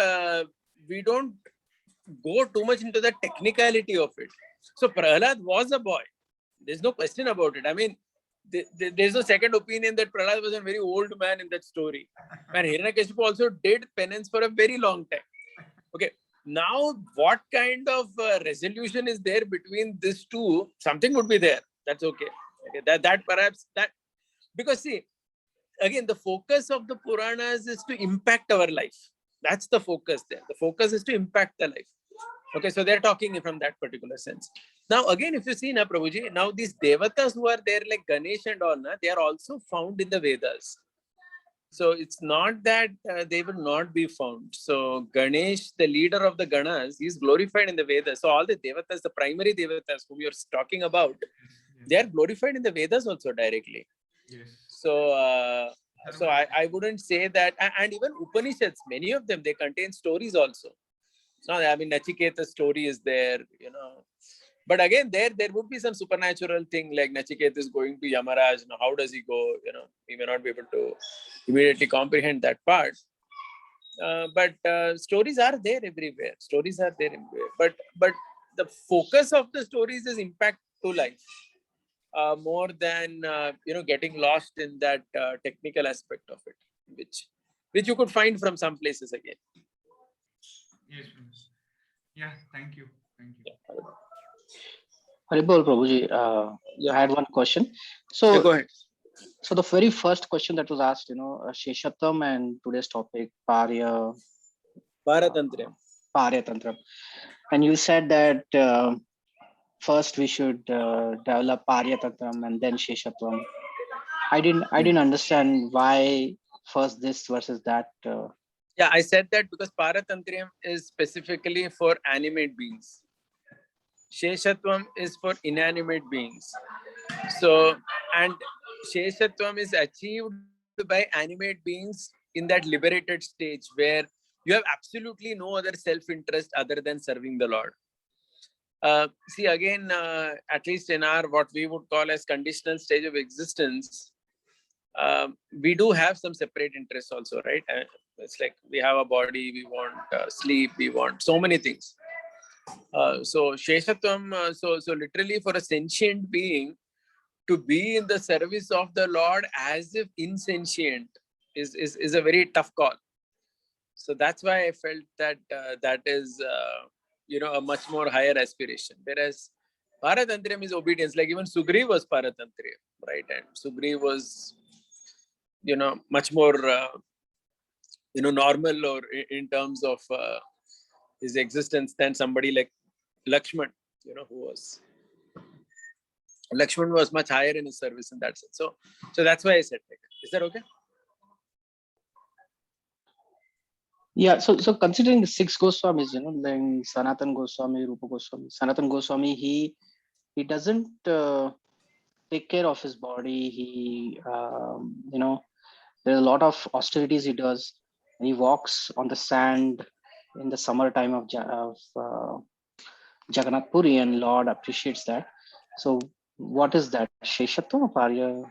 go too much into the technicality of it. So Prahlad was a boy. There's no question about it. I mean, there's no second opinion that Prahlad was a very old man in that story. And Hiranyakashipu also did penance for a very long time. Okay. Now, what kind of resolution is there between these two? Something would be there. That's okay. That perhaps because see, again, the focus of the Puranas is to impact our life. That's the focus there. The focus is to impact the life. Okay, so they're talking from that particular sense. Now, again, if you see, na Prabhuji, now these devatas who are there, like Ganesh and all, they are also found in the Vedas. So it's not that they will not be found. So Ganesh, the leader of the Ganas, is glorified in the Vedas. So all the devatas, the primary devatas whom you're talking about, they are glorified in the Vedas also directly. Yes. So I wouldn't say that. And even Upanishads, many of them, they contain stories also. So I mean, Nachiketa's story is there, But again, there would be some supernatural thing, like Nachiketa is going to Yamaraj. Now, how does he go? He may not be able to immediately comprehend that part. But stories are there everywhere. But the focus of the stories is impact to life. more than getting lost in that technical aspect of it, which you could find from some places again. Yes, Prabhu. Yeah, thank you. Thank you. Haribol Prabhuji, I had one question. So, Go ahead. so the very first question that was asked, Sheshatam and today's topic, Paratantriyam. Paryatantram. And you said that first we should develop Paryatantram and then Sheshatvam. I didn't understand why first this versus that. Yeah, I said that because Paratantriyam is specifically for animate beings. Sheshatvam is for inanimate beings. So, and Sheshatvam is achieved by animate beings in that liberated stage where you have absolutely no other self-interest other than serving the Lord. See, again, at least in our what we would call as conditional stage of existence, we do have some separate interests also, right? It's like we have a body, we want sleep, we want so many things. So Sheshatvam, so literally for a sentient being to be in the service of the Lord as if insentient is a very tough call. So that's why I felt that that is a much more higher aspiration. Whereas Paratantriyam is obedience. Like even Sugriv was Paratantriyam, right? And Sugriv was much more normal or in terms of his existence than somebody like Lakshman, who was Lakshman was much higher in his service in that sense. So that's why I said like, is that okay? Yeah, so considering the 6 Goswamis, like Sanatan Goswami, Rupa Goswami, Sanatan Goswami, he doesn't take care of his body. He, there's a lot of austerities he does. And he walks on the sand in the summertime of Jagannath Puri, and Lord appreciates that. So what is that? Sheshatvam or Parya?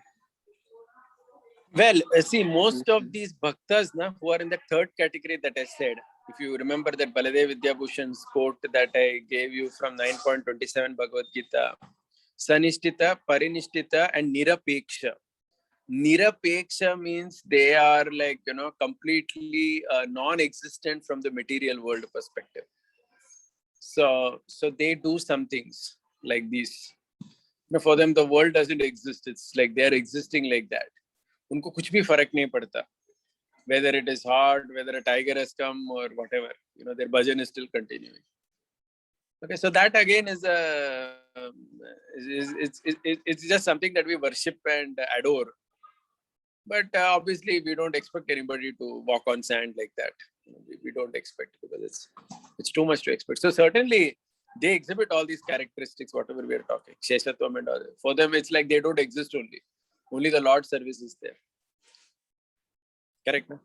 Well, see, most of these bhaktas who are in the third category that I said, if you remember that Baladev Vidyabhushan's quote that I gave you from 9.27 Bhagavad Gita, Sanishtita, Parinishtita, and Nirapeksha. Nirapeksha means they are like, completely non-existent from the material world perspective. So they do some things like these. For them, the world doesn't exist. It's like they're existing like that. उनको कुछ भी फर्क नहीं पड़ता, whether it is hard, whether a tiger has come or whatever, their bhajan is still continuing. Okay, so that again is it's just something that we worship and adore, but obviously we don't expect anybody to walk on sand like that. We don't expect, because it's too much to expect. So certainly they exhibit all these characteristics, whatever we are talking, Sheshatvam and all. For them, it's like they don't exist only. Only the Lord service is there. Correct, no?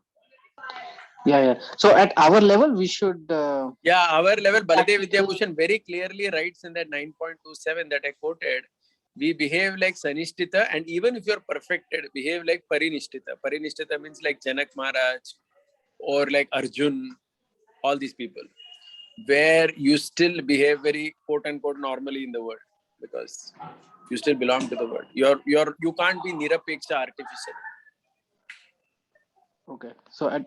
Yeah. So at our level, we should. Yeah, our level, Baladev Vidyabhushan very clearly writes in that 9.27 that I quoted, we behave like Sanishtita, and even if you're perfected, behave like Parinishtita. Parinishtita means like Janak Maharaj or like Arjun, all these people, where you still behave very quote unquote normally in the world, because you still belong to the world. You can't be Nirapeksha artificially. Okay, so at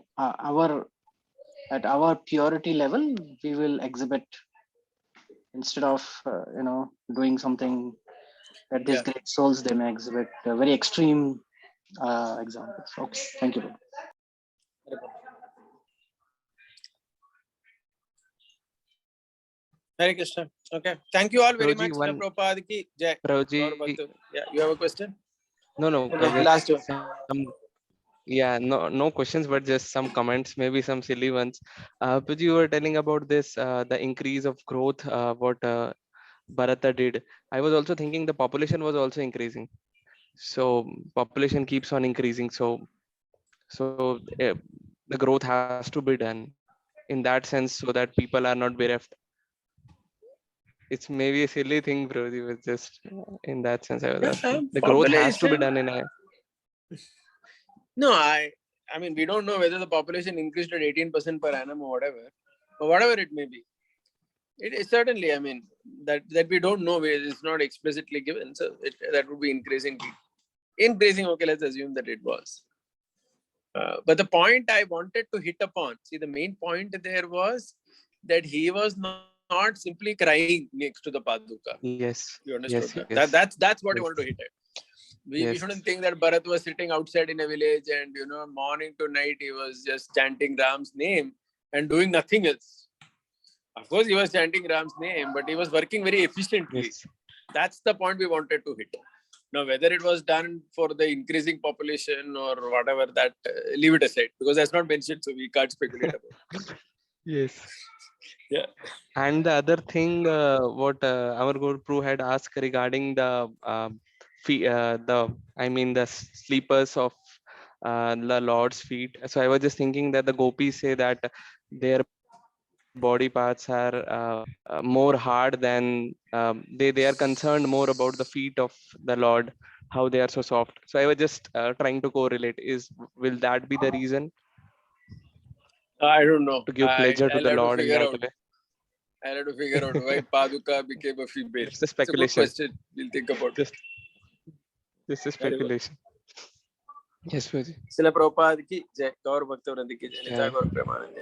our purity level, we will exhibit, instead of doing something that these great souls, they may exhibit very extreme examples. Okay, thank you. Hare Krishna. Okay, thank you all very Prabhuji, much. Prabhupada ki jai. Prabhuji, Yeah, you have a question? no, Last one. no questions, but just some comments, maybe some silly ones. Prabhuji, you were telling about this, the increase of growth, what Bharata did. I was also thinking the population was also increasing. So population keeps on increasing. So the growth has to be done in that sense, so that people are not bereft. It's maybe a silly thing, Prabhuji, but just in that sense, I was asking. The growth has to be done in a. No, I mean, we don't know whether the population increased at 18% per annum or whatever, but whatever it may be, It is certainly, I mean, that we don't know, it's not explicitly given. So that would be increasing. Okay, let's assume that it was. But the point I wanted to hit upon, see, the main point there was that he was not simply crying next to the Paduka. Yes. You understood Yes. that? Yes. That's what you Yes. want to hit at. We Yes. shouldn't think that Bharat was sitting outside in a village and, morning to night he was just chanting Ram's name and doing nothing else. Of course, he was chanting Ram's name, but he was working very efficiently. Yes. That's the point we wanted to hit. Now, whether it was done for the increasing population or whatever, that leave it aside, because that's not mentioned, so we can't speculate about it. Yes. Yeah. And the other thing, what our Guru had asked regarding the the sleepers of the Lord's feet. So I was just thinking that the gopis say that their body parts are more hard than they are concerned more about the feet of the Lord, how they are so soft. So I was just trying to correlate. Will that be the reason I don't know. to give pleasure to I'll the have to Lord in figure that out. way? I'll have to figure out why Paduka became a female. It's a It's a good speculation. question. We'll think about it. This is Very good. speculation. Yes, Puji. Srila Prabhupada ki jai, Gaur Bhakta Vrinda ki jai, Jai. Nitya Gaur Premanand.